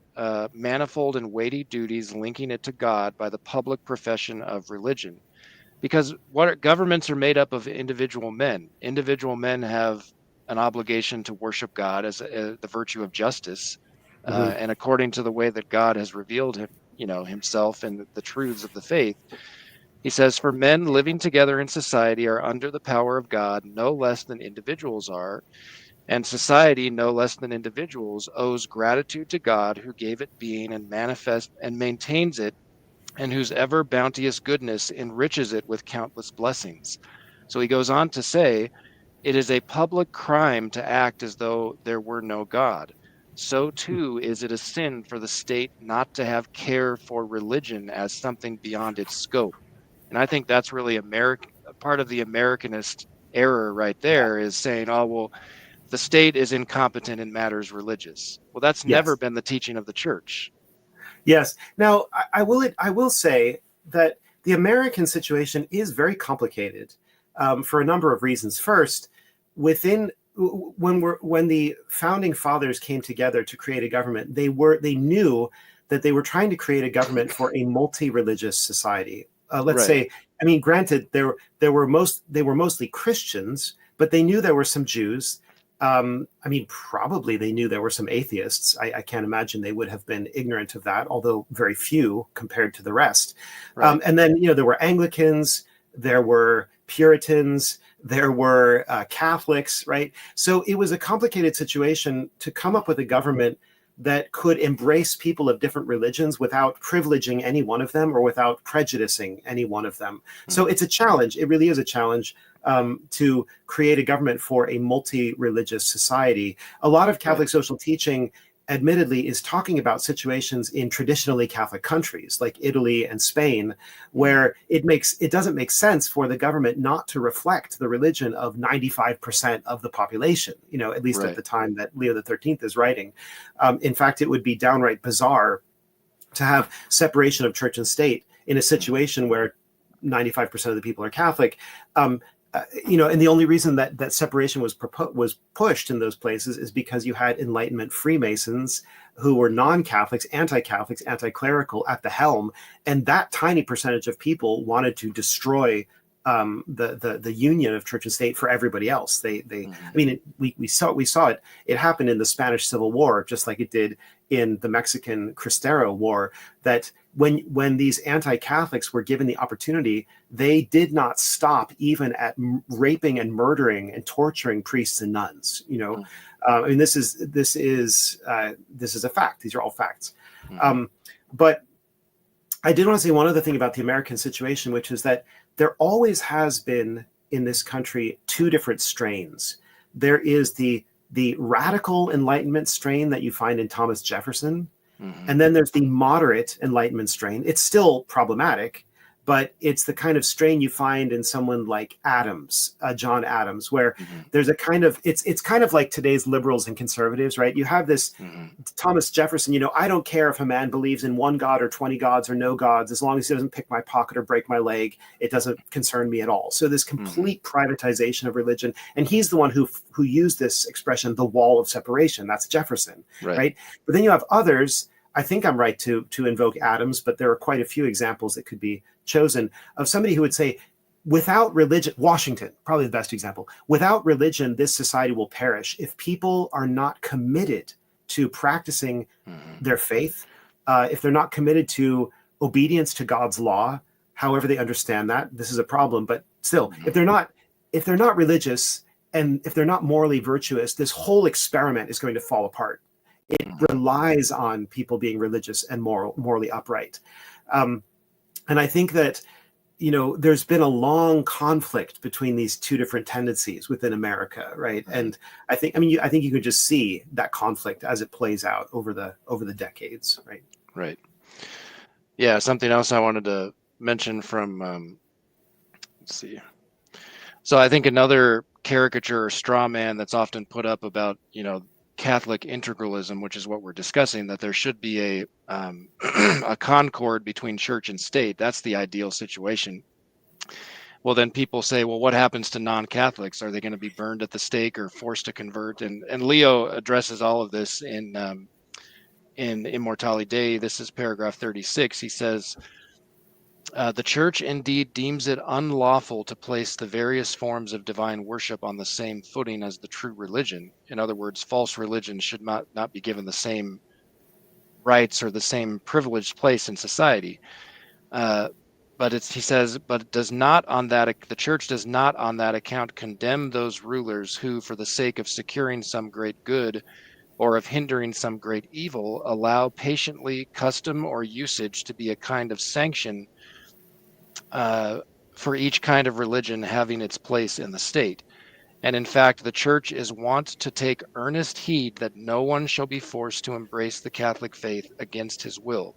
manifold and weighty duties linking it to God by the public profession of religion. Because governments are made up of individual men. Individual men have an obligation to worship God as the virtue of justice, and according to the way that God has revealed himself and the truths of the faith. He says, for men living together in society are under the power of God no less than individuals are, and society no less than individuals owes gratitude to God who gave it being and manifest and maintains it, and whose ever bounteous goodness enriches it with countless blessings. So he goes on to say, it is a public crime to act as though there were no God. So too is it a sin for the state not to have care for religion as something beyond its scope. And I think that's really part of the Americanist error right there, is saying, oh, well, the state is incompetent in matters religious. Well, that's never been the teaching of the church. Yes. Now, I will say that the American situation is very complicated for a number of reasons. First, when the founding fathers came together to create a government, they knew that they were trying to create a government for a multi-religious society. Let's say, I mean, granted, they were mostly Christians, but they knew there were some Jews. I mean, probably they knew there were some atheists. I can't imagine they would have been ignorant of that, although very few compared to the rest. And then, there were Anglicans, there were Puritans, there were Catholics, right? So it was a complicated situation to come up with a government that could embrace people of different religions without privileging any one of them or without prejudicing any one of them. So it's a challenge. It really is a challenge to create a government for a multi-religious society. A lot of Catholic social teaching admittedly is talking about situations in traditionally Catholic countries like Italy and Spain, where it doesn't make sense for the government not to reflect the religion of 95% of the population, at least at the time that Leo XIII is writing. In fact, it would be downright bizarre to have separation of church and state in a situation where 95% of the people are Catholic. And the only reason that separation was pushed in those places is because you had Enlightenment Freemasons who were non-Catholics, anti-Catholics, anti-clerical at the helm, and that tiny percentage of people wanted to destroy the union of church and state for everybody else. We saw it. It happened in the Spanish Civil War, just like it did in the Mexican Cristero War, that when these anti-Catholics were given the opportunity, they did not stop even at raping and murdering and torturing priests and nuns. This is a fact. These are all facts. But I did want to say one other thing about the American situation, which is that there always has been in this country two different strains. There is the radical Enlightenment strain that you find in Thomas Jefferson, and then there's the moderate Enlightenment strain. It's still problematic, but it's the kind of strain you find in someone like Adams, John Adams, where there's a kind of, it's kind of like today's liberals and conservatives, right? You have this Thomas Jefferson, I don't care if a man believes in one God or 20 gods or no gods, as long as he doesn't pick my pocket or break my leg, it doesn't concern me at all. So this complete privatization of religion, and he's the one who used this expression, the wall of separation. That's Jefferson, right? But then you have others. I think I'm right to invoke Adams, but there are quite a few examples that could be chosen of somebody who would say, without religion, Washington, probably the best example, without religion, this society will perish. If people are not committed to practicing their faith, if they're not committed to obedience to God's law, however they understand that, this is a problem. But still, if they're not religious and if they're not morally virtuous, this whole experiment is going to fall apart. It relies on people being religious and morally upright. And I think that, there's been a long conflict between these two different tendencies within America, right? And I think you could just see that conflict as it plays out over the decades, right? Right. Yeah. Something else I wanted to mention from, let's see. So I think another caricature or straw man that's often put up about, Catholic integralism, which is what we're discussing, that there should be a concord between church and state. That's the ideal situation. Well, then people say, well, what happens to non-Catholics? Are they going to be burned at the stake or forced to convert? And Leo addresses all of this in Immortale Dei. This is paragraph 36. He says, the church indeed deems it unlawful to place the various forms of divine worship on the same footing as the true religion. In other words, false religion should not be given the same rights or the same privileged place in society. But he says, but it does not on that, the church does not on that account condemn those rulers who, for the sake of securing some great good or of hindering some great evil, allow patiently custom or usage to be a kind of sanction for each kind of religion having its place in the state. And in fact, the church is wont to take earnest heed that no one shall be forced to embrace the Catholic faith against his will.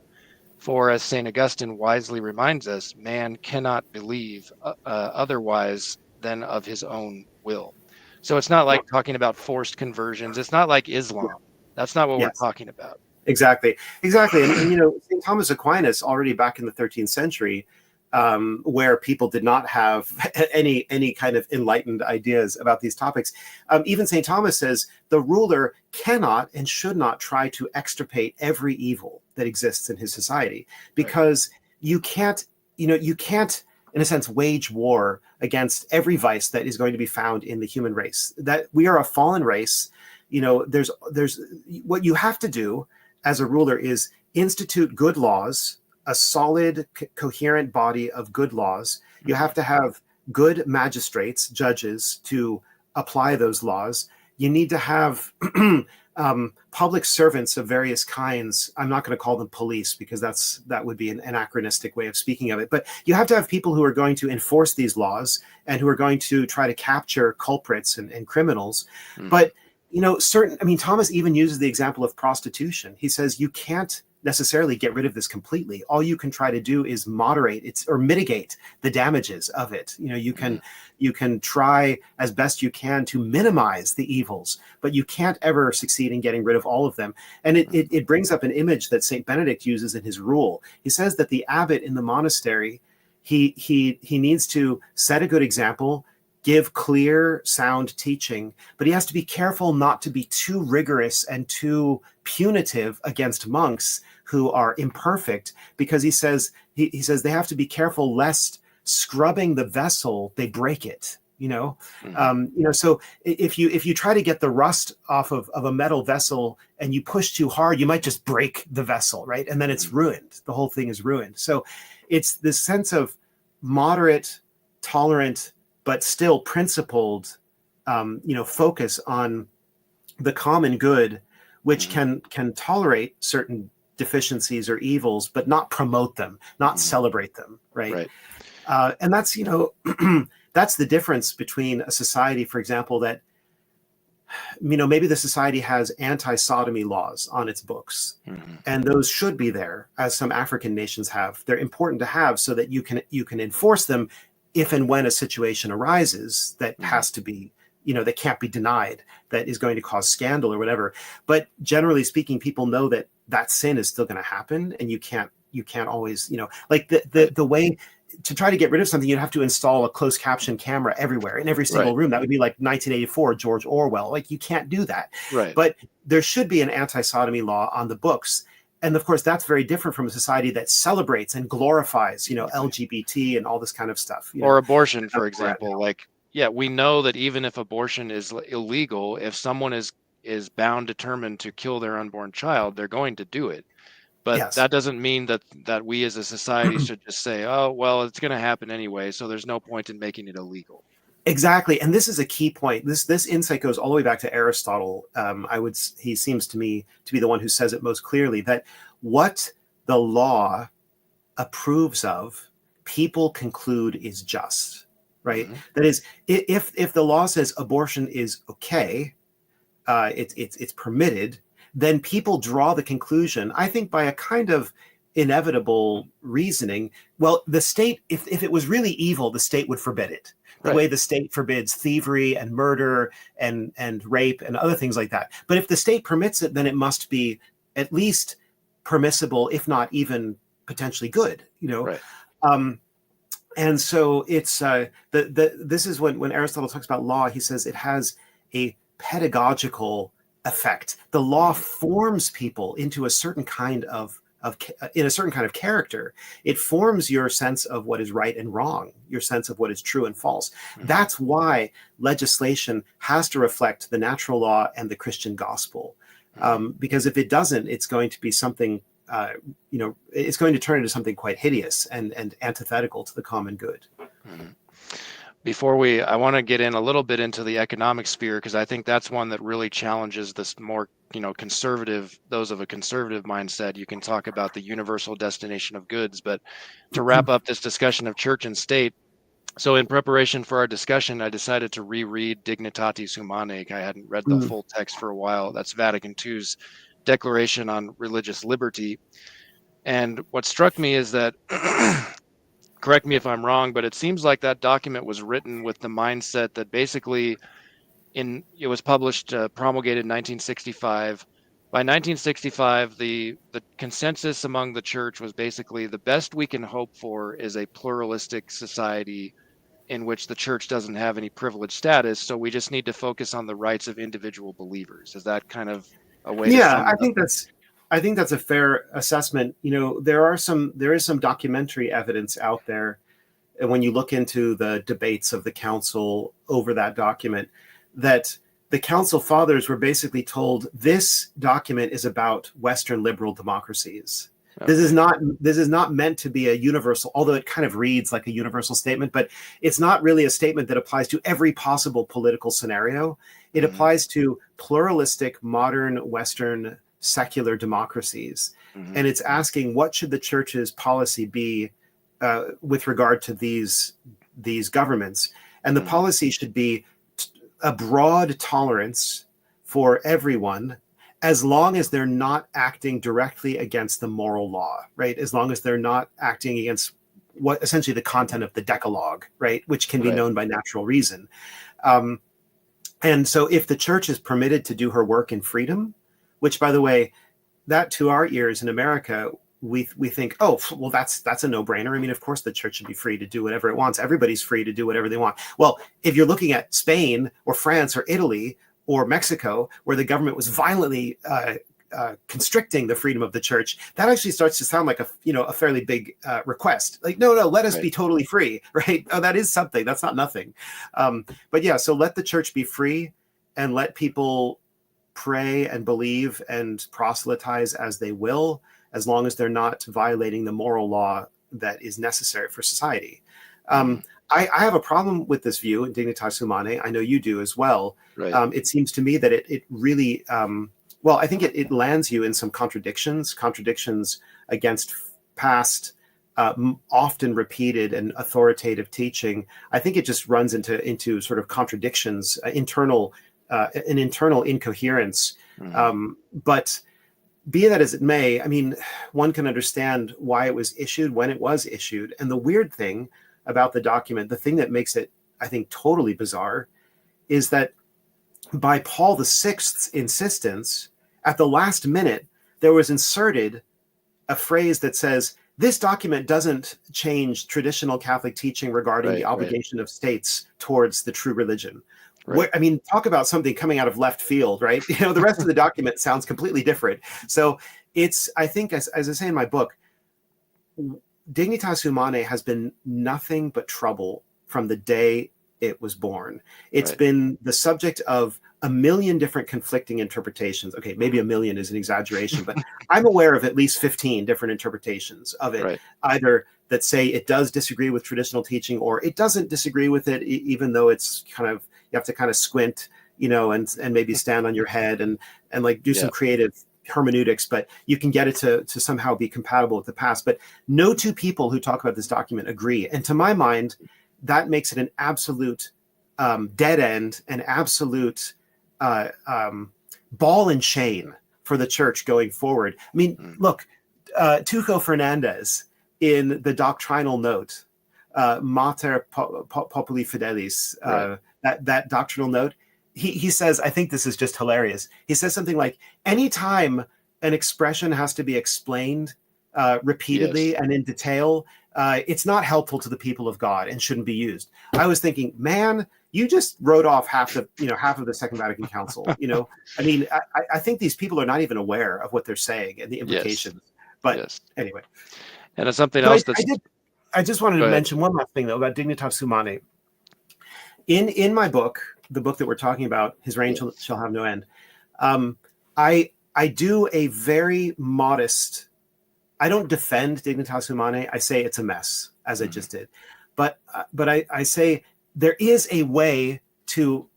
For, as St. Augustine wisely reminds us, man cannot believe otherwise than of his own will. So it's not like talking about forced conversions. It's not like Islam. That's not what we're talking about. Exactly. And St. Thomas Aquinas, already back in the 13th century, where people did not have any kind of enlightened ideas about these topics. Even St. Thomas says the ruler cannot and should not try to extirpate every evil that exists in his society, because you can't, in a sense, wage war against every vice that is going to be found in the human race. That we are a fallen race. There's what you have to do as a ruler is institute good laws, a solid, coherent body of good laws. You have to have good magistrates, judges, to apply those laws. You need to have public servants of various kinds. I'm not going to call them police because that would be an anachronistic way of speaking of it. But you have to have people who are going to enforce these laws and who are going to try to capture culprits and criminals. But Thomas even uses the example of prostitution. He says you can't necessarily get rid of this completely. All you can try to do is moderate or mitigate the damages of it. You can try as best you can to minimize the evils, but you can't ever succeed in getting rid of all of them. And it brings up an image that Saint Benedict uses in his rule. He says that the abbot in the monastery, he needs to set a good example, give clear, sound teaching, but he has to be careful not to be too rigorous and too punitive against monks who are imperfect, because he says they have to be careful lest scrubbing the vessel they break it. So if you try to get the rust off of a metal vessel and you push too hard, you might just break the vessel, right? And then it's ruined. The whole thing is ruined. So it's this sense of moderate, tolerant, but still principled, focus on the common good, which can tolerate certain deficiencies or evils, but not promote them, not celebrate them, right? And that's that's the difference between a society, for example, that maybe the society has anti-sodomy laws on its books, and those should be there, as some African nations have. They're important to have so that you can enforce them if and when a situation arises that has to be, that can't be denied, that is going to cause scandal or whatever. But generally speaking, people know that sin is still going to happen, and you can't always, like the way to try to get rid of something, you'd have to install a closed caption camera everywhere in every single room. That would be like 1984, George Orwell. Like, you can't do that. Right. But there should be an anti-sodomy law on the books. And of course, that's very different from a society that celebrates and glorifies, LGBT and all this kind of stuff. Or abortion, for example. We know that even if abortion is illegal, if someone is bound, determined to kill their unborn child, they're going to do it. But that doesn't mean that we as a society should just say, oh, well, it's going to happen anyway, so there's no point in making it illegal. Exactly. And this is a key point. This insight goes all the way back to Aristotle. He seems to me to be the one who says it most clearly, that what the law approves of, people conclude is just, right? That is, if the law says abortion is okay, it's permitted, then people draw the conclusion, I think, by a kind of inevitable reasoning. Well, the state, if it was really evil, the state would forbid it. The way the state forbids thievery and murder and rape and other things like that. But if the state permits it, then it must be at least permissible, if not even potentially good. And so it's this is when Aristotle talks about law, he says it has a pedagogical effect. The law forms people into a certain kind of character. It forms your sense of what is right and wrong, your sense of what is true and false. That's why legislation has to reflect the natural law and the Christian gospel. Because if it doesn't, it's going to be something, it's going to turn into something quite hideous and antithetical to the common good. I want to get in a little bit into the economic sphere, because I think that's one that really challenges this more, those of a conservative mindset. You can talk about the universal destination of goods, but to wrap up this discussion of church and state, so in preparation for our discussion, I decided to reread Dignitatis Humanae. I hadn't read the full text for a while. That's Vatican II's Declaration on Religious Liberty. And what struck me is that correct me if I'm wrong, but it seems like that document was written with the mindset that basically it was published, promulgated in 1965. By 1965, the consensus among the church was basically the best we can hope for is a pluralistic society in which the church doesn't have any privileged status. So we just need to focus on the rights of individual believers. Is that kind of a way to sum it up? I think that's a fair assessment. There is some documentary evidence out there, and when you look into the debates of the council over that document, that the council fathers were basically told this document is about Western liberal democracies. Okay. This is not meant to be a universal, although it kind of reads like a universal statement, but it's not really a statement that applies to every possible political scenario. It applies to pluralistic, modern, Western secular democracies. And it's asking, what should the church's policy be with regard to these governments? And the policy should be a broad tolerance for everyone, as long as they're not acting directly against the moral law, right? As long as they're not acting against what essentially the content of the Decalogue, right? Which can be known by natural reason. And so if the church is permitted to do her work in freedom, which, by the way, that to our ears in America, we think, oh, well, that's a no-brainer. I mean, of course, the church should be free to do whatever it wants. Everybody's free to do whatever they want. Well, if you're looking at Spain or France or Italy or Mexico, where the government was violently constricting the freedom of the church, that actually starts to sound like a fairly big request. Like, no, let us be totally free, right? Oh, that is something. That's not nothing. But yeah, so let the church be free and let people pray and believe and proselytize as they will, as long as they're not violating the moral law that is necessary for society. I have a problem with this view in Dignitas Humanae. I know you do as well. It seems to me that it really, well, I think it lands you in some contradictions against past, often repeated and authoritative teaching. I think it just runs into sort of contradictions, an internal incoherence. But be that as it may, I mean, one can understand why it was issued when it was issued. And the weird thing about the document, the thing that makes it, I think, totally bizarre, is that by Paul VI's insistence, at the last minute, there was inserted a phrase that says, this document doesn't change traditional Catholic teaching regarding the obligation of states towards the true religion. I mean, talk about something coming out of left field, right? You know, the rest of the document sounds completely different. So it's, I think, as I say in my book, Dignitas Humanae has been nothing but trouble from the day it was born. It's been the subject of a million different conflicting interpretations. Okay, maybe a million is an exaggeration, but I'm aware of at least 15 different interpretations of it, either that say it does disagree with traditional teaching or it doesn't disagree with it, even though it's kind of, you have to kind of squint, you know, and maybe stand on your head and like do some creative hermeneutics, but you can get it to somehow be compatible with the past. But no two people who talk about this document agree. And to my mind, that makes it an absolute dead end, an absolute ball and chain for the church going forward. I mean, look, Tuco Fernandez in the doctrinal note, Mater Populi Fidelis, that doctrinal note, he says, I think this is just hilarious. He says something like, anytime an expression has to be explained repeatedly and in detail, it's not helpful to the people of God and shouldn't be used. I was thinking, man, you just wrote off half of the Second Vatican Council. You know, I mean, I think these people are not even aware of what they're saying and the implications. But anyway, and it's something else that's. I just wanted to mention one last thing though about Dignitas Humanae. In my book, the book that we're talking about, His Reign Shall Have No End, I do a very modest. I don't defend Dignitas Humanae. I say it's a mess, as I just did. But I say there is a way to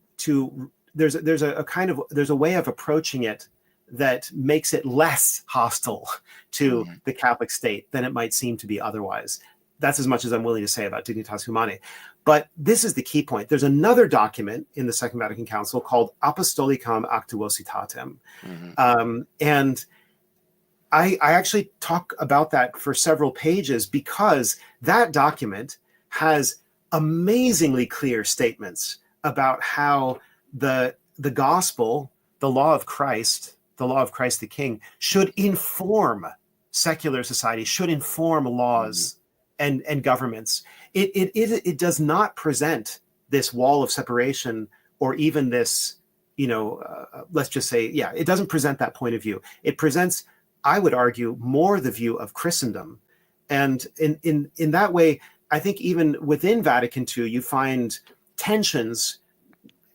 there's a way of approaching it that makes it less hostile to the Catholic state than it might seem to be otherwise. That's as much as I'm willing to say about Dignitas Humanae. But this is the key point. There's another document in the Second Vatican Council called Apostolicam Actuositatem. And I actually talk about that for several pages because that document has amazingly clear statements about how the gospel, the law of Christ the King, should inform secular society, should inform laws and governments. It does not present this wall of separation or even this, let's just say, it doesn't present that point of view. It presents, I would argue, more the view of Christendom. And in that way, I think even within Vatican II, you find tensions,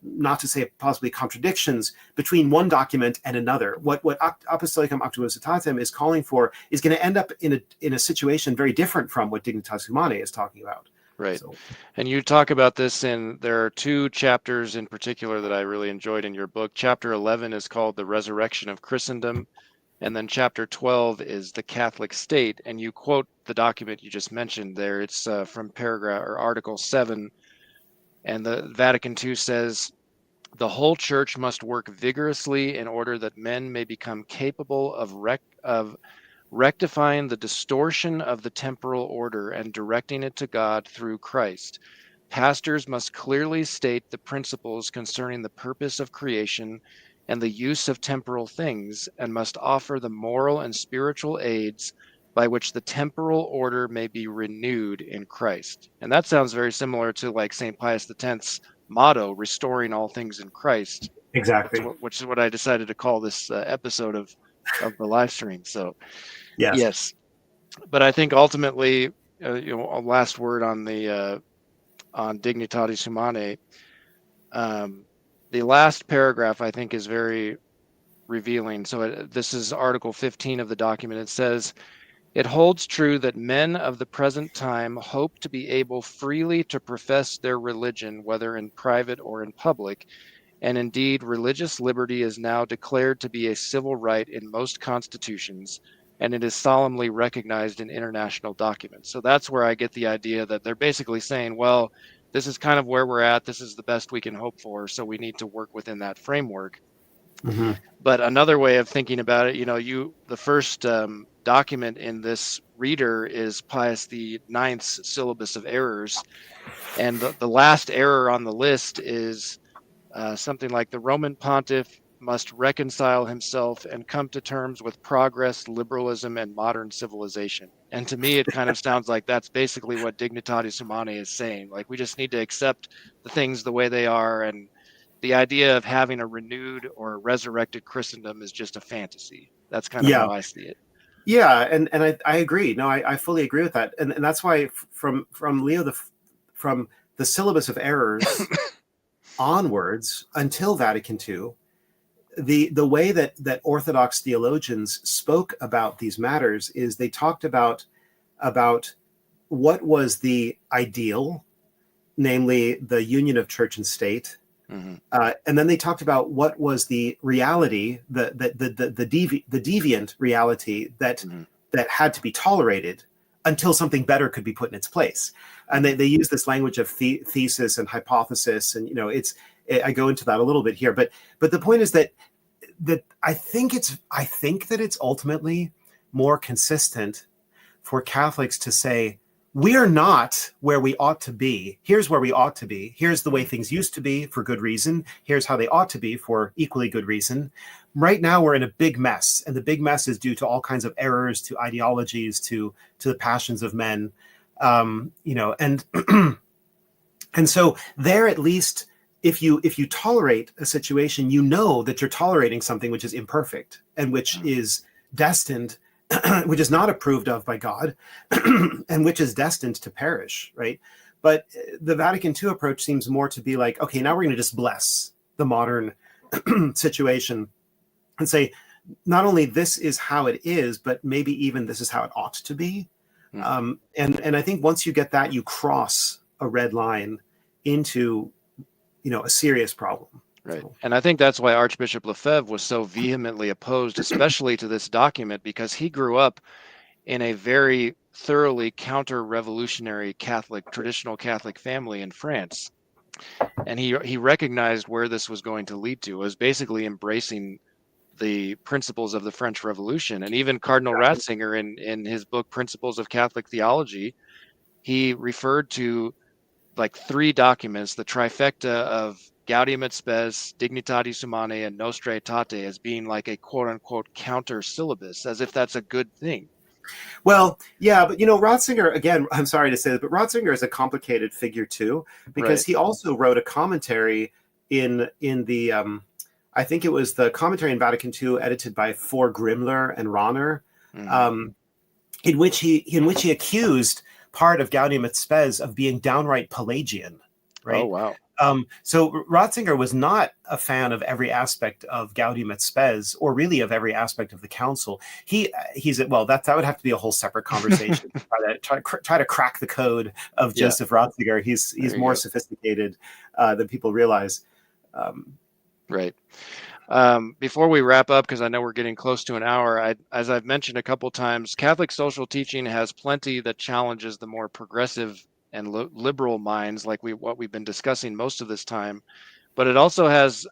not to say possibly contradictions, between one document and another. What Apostolicam Actuositatem is calling for is going to end up in a situation very different from what Dignitas Humanae is talking about. Right. So. And you talk about this there are two chapters in particular that I really enjoyed in your book. Chapter 11 is called The Resurrection of Christendom. And then chapter 12 is the Catholic State. And you quote the document you just mentioned there. It's from paragraph or article 7. And the Vatican II says, The whole church must work vigorously in order that men may become capable of rectifying the distortion of the temporal order and directing it to God through Christ. Pastors must clearly state the principles concerning the purpose of creation and the use of temporal things, and must offer the moral and spiritual aids by which the temporal order may be renewed in Christ. And that sounds very similar to like St. Pius X's motto, restoring all things in Christ, Exactly. which is what I decided to call this episode of the live stream. So Yes. yes, but I think ultimately, a last word on the on Dignitatis Humanae. The last paragraph I think is very revealing. So this is Article 15 of the document. It says, "It holds true that men of the present time hope to be able freely to profess their religion, whether in private or in public, and indeed religious liberty is now declared to be a civil right in most constitutions, and it is solemnly recognized in international documents." So that's where I get the idea that they're basically saying, well, this is kind of where we're at. This is the best we can hope for. So we need to work within that framework. Hmm. But another way of thinking about it, the first document in this reader is Pius the Ninth's Syllabus of Errors. And the last error on the list is something like the Roman pontiff must reconcile himself and come to terms with progress, liberalism, and modern civilization. And to me, it kind of sounds like that's basically what Dignitatis Humanae is saying. Like, we just need to accept the things the way they are. And the idea of having a renewed or resurrected Christendom is just a fantasy. That's kind of Yeah. how I see it. Yeah, and I agree. No, I fully agree with that, and that's why from Leo from the syllabus of errors onwards until Vatican II, the way that Orthodox theologians spoke about these matters is they talked about what was the ideal, namely the union of church and state. Mm-hmm. And then they talked about what was the reality, the deviant reality that had to be tolerated until something better could be put in its place. And they use this language of thesis and hypothesis, and I go into that a little bit here, but the point is that I think that it's ultimately more consistent for Catholics to say, we're not where we ought to be. Here's where we ought to be. Here's the way things used to be for good reason. Here's how they ought to be for equally good reason. Right now, we're in a big mess, and the big mess is due to all kinds of errors, to ideologies, to the passions of men, and and so there, at least, if you tolerate a situation, you know that you're tolerating something which is imperfect and which is destined, which is not approved of by God, and which is destined to perish, right? But the Vatican II approach seems more to be like, okay, now we're going to just bless the modern situation and say, not only this is how it is, but maybe even this is how it ought to be. And I think once you get that, you cross a red line into, a serious problem. Right. So. And I think that's why Archbishop Lefebvre was so vehemently opposed, especially to this document, because he grew up in a very thoroughly counter-revolutionary traditional Catholic family in France. And he recognized where this was going to lead to. It was basically embracing the principles of the French Revolution. And even Cardinal Ratzinger, in his book Principles of Catholic Theology, he referred to like three documents, the trifecta of Gaudium et Spes, Dignitatis Humanae, and Nostra Aetate, as being like a quote unquote counter syllabus, as if that's a good thing. Well, yeah, but Ratzinger, again, I'm sorry to say this, but Ratzinger is a complicated figure too, because he also wrote a commentary in the I think it was the commentary in Vatican II, edited by For Grimler and Rahner, in which he accused part of Gaudium et Spes of being downright Pelagian, right? Oh, wow. So Ratzinger was not a fan of every aspect of Gaudium et Spes, or really of every aspect of the council. He's well, that would have to be a whole separate conversation. try to crack the code of Joseph Ratzinger. He's more sophisticated than people realize. Right. Before we wrap up, because I know we're getting close to an hour, as I've mentioned a couple times, Catholic social teaching has plenty that challenges the more progressive and liberal minds, like what we've been discussing most of this time. but it also has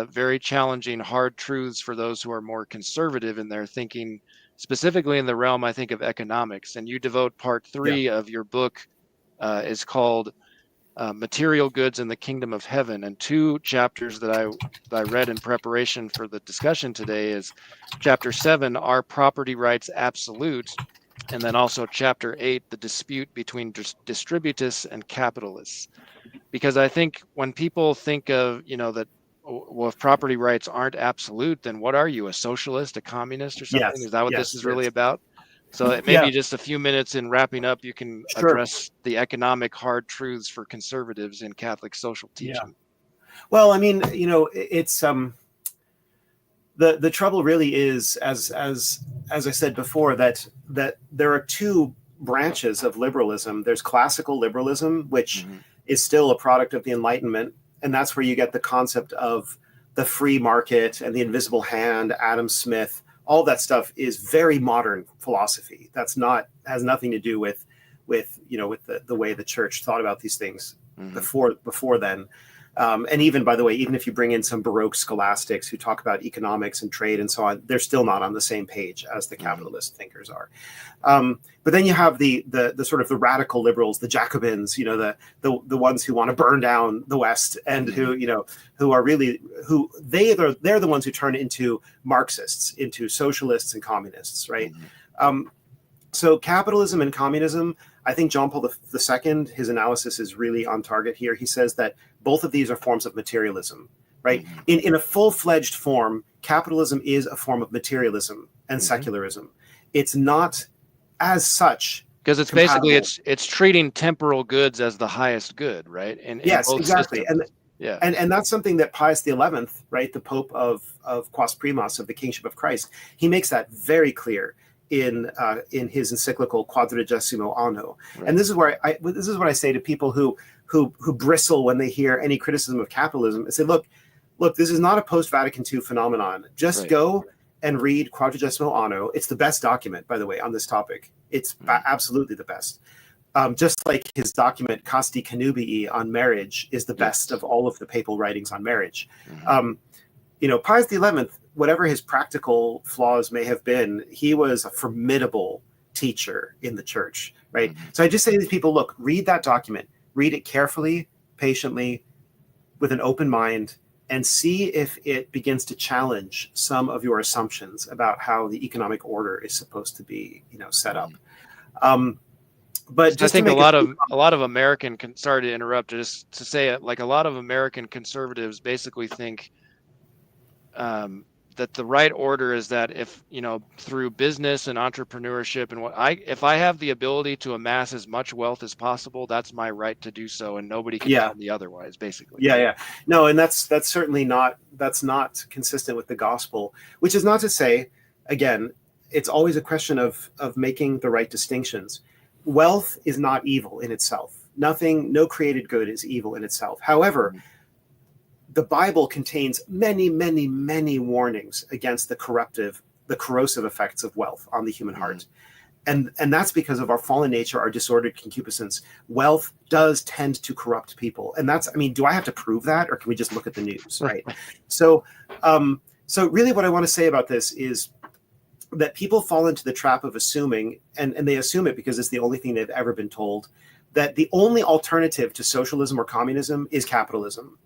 very challenging hard truths for those who are more conservative in their thinking, specifically in the realm, I think, of economics. And you devote part Yeah. 3 of your book is called Material Goods in the Kingdom of Heaven. And 2 chapters that I read in preparation for the discussion today is chapter 7, Are Property Rights Absolute? And then also chapter 8, The Dispute Between Distributists and Capitalists. Because I think when people think of, that, well, if property rights aren't absolute, then what are you, a socialist, a communist or something? Yes. Is that what this Yes. is really Yes. about? So maybe Yeah. just a few minutes in wrapping up, you can Sure. address the economic hard truths for conservatives in Catholic social Yeah. teaching. Well, I mean, it's the trouble really is, as I said before, that there are two branches of liberalism. There's classical liberalism, which Mm-hmm. is still a product of the Enlightenment, and that's where you get the concept of the free market and the invisible hand. Adam Smith, all that stuff is very modern philosophy. That's not has nothing to do with the way the church thought about these things Mm-hmm. before then. And even, by the way, even if you bring in some Baroque scholastics who talk about economics and trade and so on, they're still not on the same page as the capitalist thinkers are. But then you have the sort of the radical liberals, the Jacobins, the ones who want to burn down the West, and who are really they're the ones who turn into Marxists, into socialists and communists, right? Mm-hmm. So capitalism and communism, I think John Paul II, his analysis is really on target here. He says that both of these are forms of materialism, right? Mm-hmm. In a full-fledged form, capitalism is a form of materialism and Mm-hmm. secularism. It's not as such because it's compatible. basically it's treating temporal goods as the highest good, right? In Yes, both exactly. systems. Yeah. And that's something that Pius XI, right, the Pope of Quas Primas, of the Kingship of Christ, he makes that very clear in his encyclical Quadragesimo Anno. Right. And this is what I say to people who bristle when they hear any criticism of capitalism and say, look, this is not a post-Vatican II phenomenon. Just go and read Quadragesimo Anno. It's the best document, by the way, on this topic. It's absolutely the best. Just like his document Casti Connubii on marriage is the best of all of the papal writings on marriage. Mm-hmm. Pius XI, whatever his practical flaws may have been, he was a formidable teacher in the church, right? Mm-hmm. So I just say to these people, look, read that document, read it carefully, patiently, with an open mind, and see if it begins to challenge some of your assumptions about how the economic order is supposed to be, set up. But just I think a lot of American, sorry to interrupt, just to say it, like a lot of American conservatives basically think that the right order is that if, through business and entrepreneurship and if I have the ability to amass as much wealth as possible, that's my right to do so, and nobody can tell me otherwise, basically. Yeah. No, and that's certainly not consistent with the gospel, which is not to say, again, it's always a question of making the right distinctions. Wealth is not evil in itself. No created good is evil in itself. However, the Bible contains many, many, many warnings against the corrosive effects of wealth on the human heart. And that's because of our fallen nature, our disordered concupiscence. Wealth does tend to corrupt people. And do I have to prove that, or can we just look at the news, right? So really what I want to say about this is that people fall into the trap of assuming, and they assume it because it's the only thing they've ever been told, that the only alternative to socialism or communism is capitalism.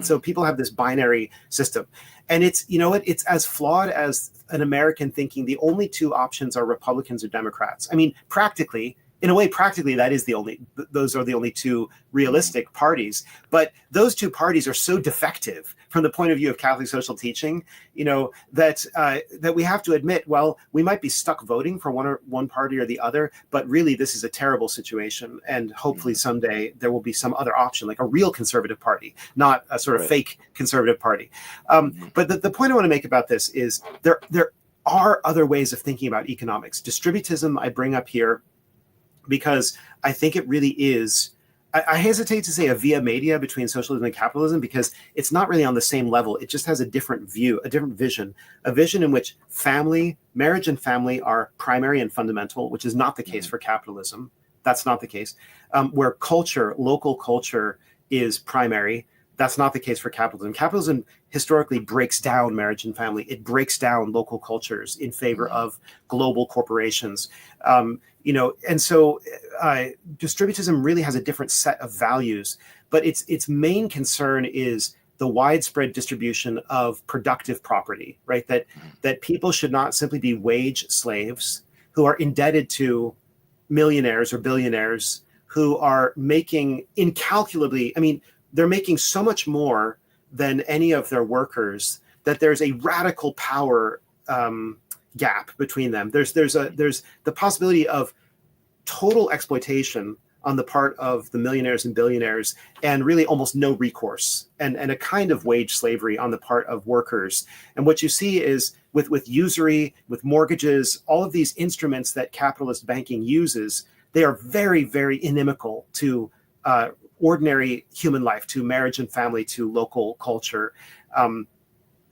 So people have this binary system. And it's as flawed as an American thinking the only two options are Republicans or Democrats. I mean, practically, those are the only two realistic parties. But those two parties are so defective from the point of view of Catholic social teaching, that we have to admit, well, we might be stuck voting for one party or the other, but really this is a terrible situation. And hopefully someday there will be some other option, like a real conservative party, not a sort of fake conservative party. But the point I want to make about this is there are other ways of thinking about economics. Distributism I bring up here because I think it really is, I hesitate to say a via media between socialism and capitalism, because it's not really on the same level. It just has a different view, a different vision, a vision in which marriage and family are primary and fundamental, which is not the case for capitalism. That's not the case. Where local culture is primary, That's not the case for capitalism. Capitalism historically breaks down marriage and family. It breaks down local cultures in favor of global corporations. And so distributism really has a different set of values, but its main concern is the widespread distribution of productive property, right? That people should not simply be wage slaves who are indebted to millionaires or billionaires who are making incalculably, I mean, they're making so much more than any of their workers that there's a radical power gap between them. There's the possibility of total exploitation on the part of the millionaires and billionaires, and really almost no recourse, and a kind of wage slavery on the part of workers. And what you see is with usury, with mortgages, all of these instruments that capitalist banking uses, they are very, very inimical to ordinary human life, to marriage and family, to local culture. And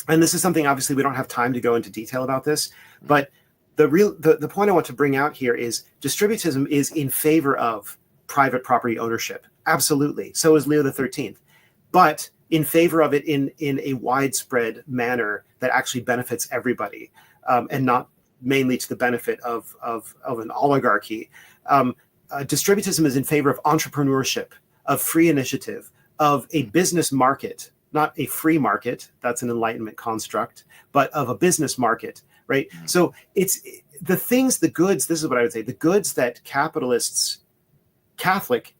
this is something, obviously, we don't have time to go into detail about this, but the point I want to bring out here is distributism is in favor of private property ownership. Absolutely. So is Leo XIII. But in favor of it in a widespread manner that actually benefits everybody, and not mainly to the benefit of an oligarchy. Distributism is in favor of entrepreneurship, of free initiative, of a business market, not a free market, that's an Enlightenment construct, but of a business market, right? So it's the things, the goods, this is what I would say, the goods that capitalists, Catholic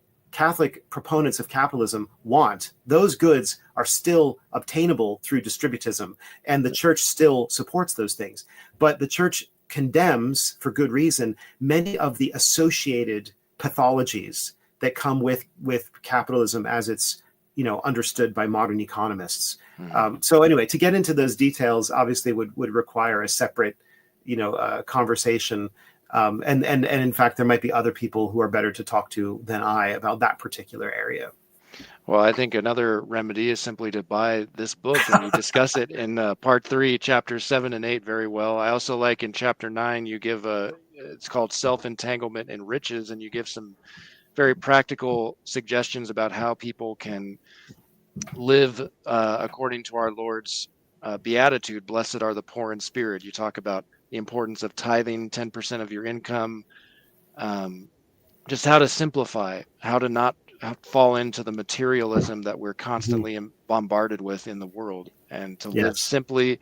proponents of capitalism want, those goods are still obtainable through distributism, and the church still supports those things. But the church condemns, for good reason, many of the associated pathologies that come with capitalism as it's understood by modern economists. So anyway, to get into those details obviously would require a separate conversation. And in fact, there might be other people who are better to talk to than I about that particular area. Well, I think another remedy is simply to buy this book, and you discuss it in part 3, chapters 7 and 8 very well. I also like in chapter 9, you give it's called Self-Entanglement in Riches, and you give some very practical suggestions about how people can live according to our Lord's beatitude, blessed are the poor in spirit. You talk about the importance of tithing 10% of your income, just how to simplify, how to not fall into the materialism that we're constantly bombarded with in the world, and to live simply.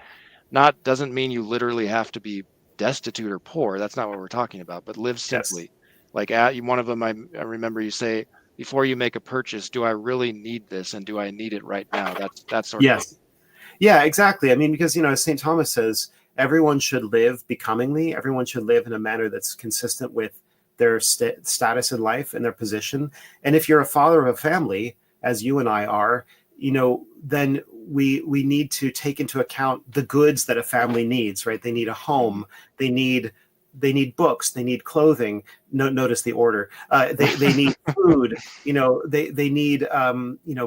Doesn't mean you literally have to be destitute or poor. That's not what we're talking about, but live simply. Like one of them, I remember you say, before you make a purchase, do I really need this, and do I need it right now? That's sort of. Yeah, exactly. I mean, because as St. Thomas says, everyone should live becomingly. Everyone should live in a manner that's consistent with their status in life and their position. And if you're a father of a family, as you and I are, then we need to take into account the goods that a family needs, right? They need a home. They need books. They need clothing. Notice the order. They need food. They need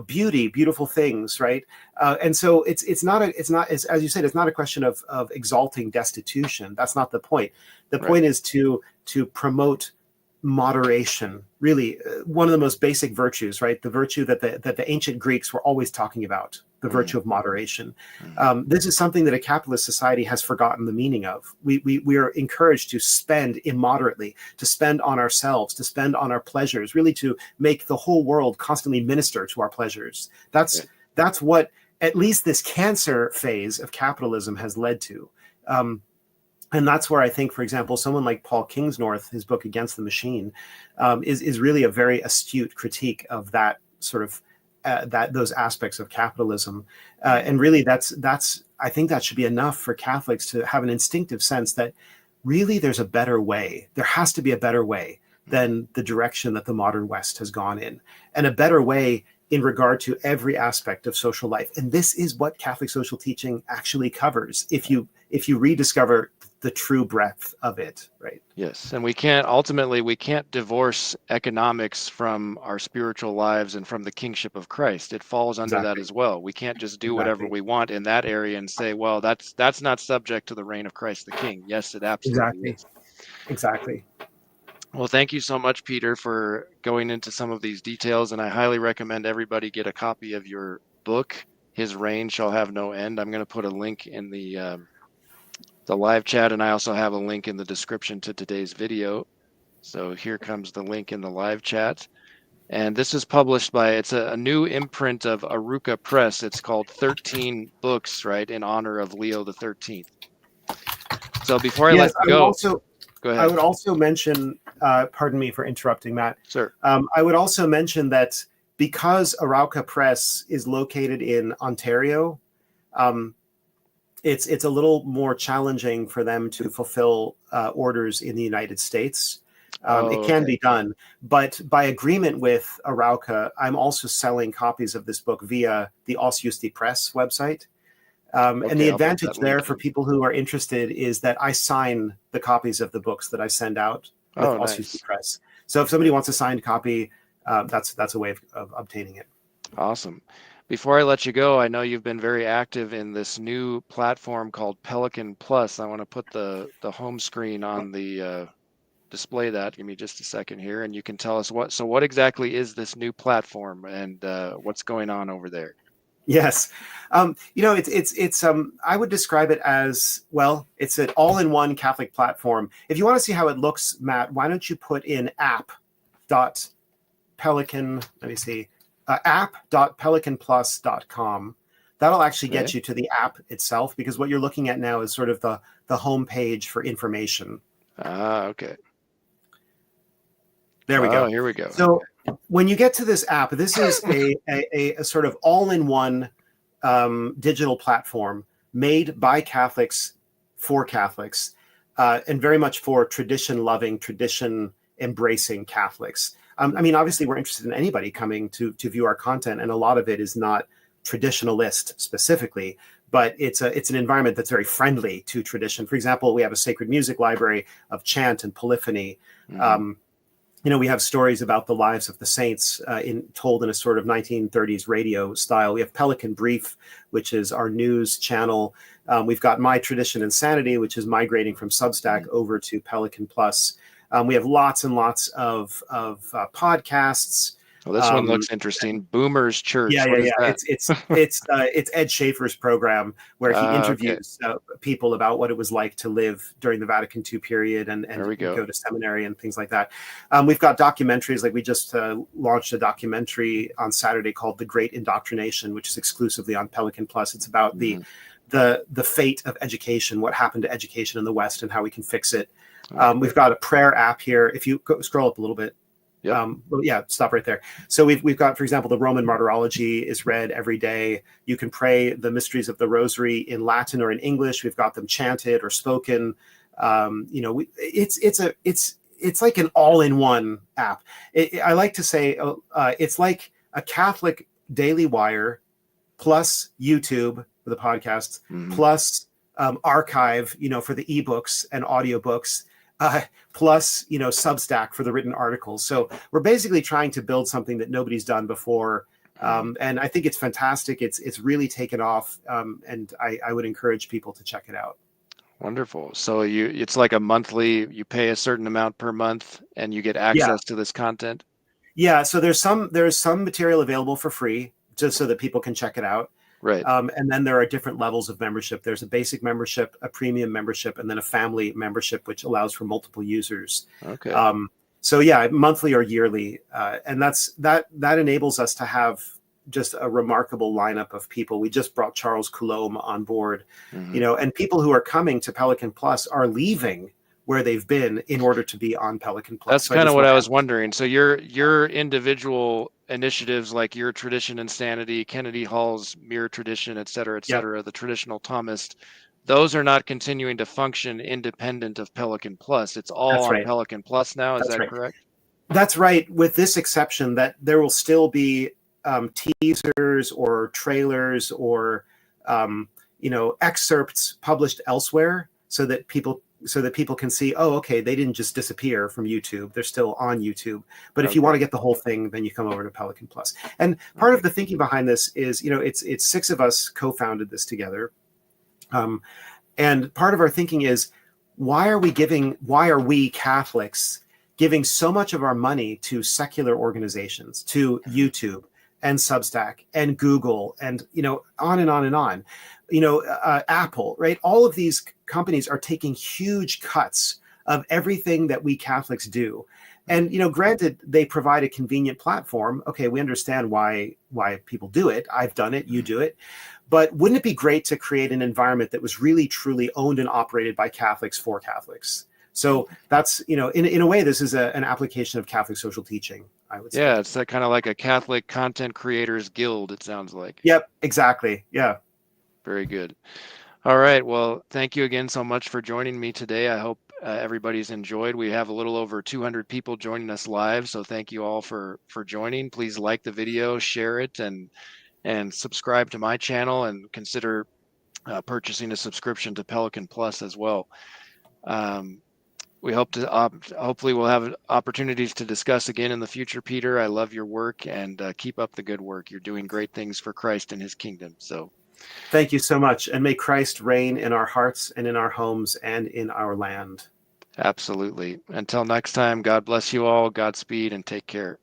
beauty, beautiful things, right? And so it's not as you said, it's not a question of exalting destitution. That's not the point. The point is to promote moderation, really one of the most basic virtues, right? The virtue that the ancient Greeks were always talking about, the virtue of moderation. This is something that a capitalist society has forgotten the meaning of. We are encouraged to spend immoderately, to spend on ourselves, to spend on our pleasures, really to make the whole world constantly minister to our pleasures. That's what at least this cancer phase of capitalism has led to. And that's where I think, for example, someone like Paul Kingsnorth, his book Against the Machine, is really a very astute critique of that sort of those aspects of capitalism. And really, I think that should be enough for Catholics to have an instinctive sense that really there's a better way. There has to be a better way than the direction that the modern West has gone in, and a better way in regard to every aspect of social life. And this is what Catholic social teaching actually covers, if you rediscover the true breadth of it, right? Yes, and we can't divorce economics from our spiritual lives and from the kingship of Christ. It falls under that as well. We can't just do whatever we want in that area and say, well, that's not subject to the reign of Christ the King. Yes, it absolutely is. Exactly. Well, thank you so much, Peter, for going into some of these details, and I highly recommend everybody get a copy of your book, His Reign Shall Have No End. I'm going to put a link in the live chat, and I also have a link in the description to today's video. So here comes the link in the live chat. And this is published by, it's a new imprint of Aruka Press. It's called 13 Books, right, in honor of Leo the 13th. So before I let you go ahead. I would also mention, pardon me for interrupting, Matt. Sure. I would also mention that because Arauca Press is located in Ontario, it's a little more challenging for them to fulfill orders in the United States. It can be done, but by agreement with Arauca, I'm also selling copies of this book via the Kwasniewski Press website. And the advantage there for people who are interested is that I sign the copies of the books that I send out with Kwasniewski Press. So if somebody wants a signed copy, that's a way of obtaining it. Awesome. Before I let you go, I know you've been very active in this new platform called Pelican Plus. I want to put the home screen on the display that. Give me just a second here, and you can tell us what exactly is this new platform and what's going on over there. Yes. It's I would describe it as, well, it's an all-in-one Catholic platform. If you want to see how it looks, Matt, why don't you put in app.pelicanplus.com. That'll actually get you to the app itself, because what you're looking at now is sort of the home page for information. Okay. There we go. Here we go. So when you get to this app, this is a sort of all-in-one digital platform made by Catholics for Catholics, and very much for tradition-loving, tradition-embracing Catholics. I mean, obviously, we're interested in anybody coming to view our content, and a lot of it is not traditionalist specifically, but it's an environment that's very friendly to tradition. For example, we have a sacred music library of chant and polyphony. Mm-hmm. We have stories about the lives of the saints told in a sort of 1930s radio style. We have Pelican Brief, which is our news channel. We've got My Tradition and Sanity, which is migrating from Substack over to Pelican Plus. We have lots and lots of podcasts. Well, this one looks interesting. Boomer's Church. Yeah. It's Ed Schaefer's program where he interviews people about what it was like to live during the Vatican II period and go to seminary and things like that. We've got documentaries, like we just launched a documentary on Saturday called The Great Indoctrination, which is exclusively on Pelican Plus. It's about the fate of education, what happened to education in the West and how we can fix it. We've got a prayer app here. If you scroll up a little bit. Stop right there. So we've got, for example, the Roman Martyrology is read every day. You can pray the mysteries of the Rosary in Latin or in English. We've got them chanted or spoken. It's like an all-in-one app. I like to say it's like a Catholic Daily Wire plus YouTube for the podcasts, plus archive, for the ebooks and audiobooks. Plus, Substack for the written articles. So we're basically trying to build something that nobody's done before. And I think it's fantastic. It's really taken off. And I would encourage people to check it out. Wonderful. So it's like a monthly, you pay a certain amount per month and you get access to this content? Yeah. So there's some material available for free just so that people can check it out. Right. And then there are different levels of membership. There's a basic membership, a premium membership, and then a family membership, which allows for multiple users. Okay. So monthly or yearly. And that enables us to have just a remarkable lineup of people. We just brought Charles Coulombe on board, and people who are coming to Pelican Plus are leaving where they've been in order to be on Pelican Plus. That's kind of what I was wondering. So your individual initiatives like your Tradition and Sanity, Kennedy Hall's Mere Tradition, et cetera, the Traditional Thomist, those are not continuing to function independent of Pelican Plus. It's all on Pelican Plus now. Is that correct? That's right, with this exception that there will still be teasers or trailers or excerpts published elsewhere so that people can see, oh, okay, they didn't just disappear from YouTube. They're still on YouTube. But if you want to get the whole thing, then you come over to Pelican Plus. And part of the thinking behind this is, it's six of us co-founded this together. And part of our thinking is, why are we Catholics giving so much of our money to secular organizations, to YouTube and Substack and Google and, on and on and on. Apple, right? All of these companies are taking huge cuts of everything that we Catholics do. And, granted, they provide a convenient platform. Okay, we understand why people do it. I've done it, you do it. But wouldn't it be great to create an environment that was really, truly owned and operated by Catholics for Catholics? So that's, in a way, this is an application of Catholic social teaching, I would say. Yeah, it's that kind of like a Catholic content creators guild, it sounds like. Yep, exactly. Yeah. Very good. All right. Well, thank you again so much for joining me today. I hope everybody's enjoyed. We have a little over 200 people joining us live, so thank you all for joining. Please like the video, share it, and subscribe to my channel, and consider purchasing a subscription to Pelican Plus as well. We hope to hopefully we'll have opportunities to discuss again in the future, Peter. I love your work, and keep up the good work. You're doing great things for Christ and his kingdom. So thank you so much. And may Christ reign in our hearts and in our homes and in our land. absolutely. Until next time, God bless you all. Godspeed, and take care.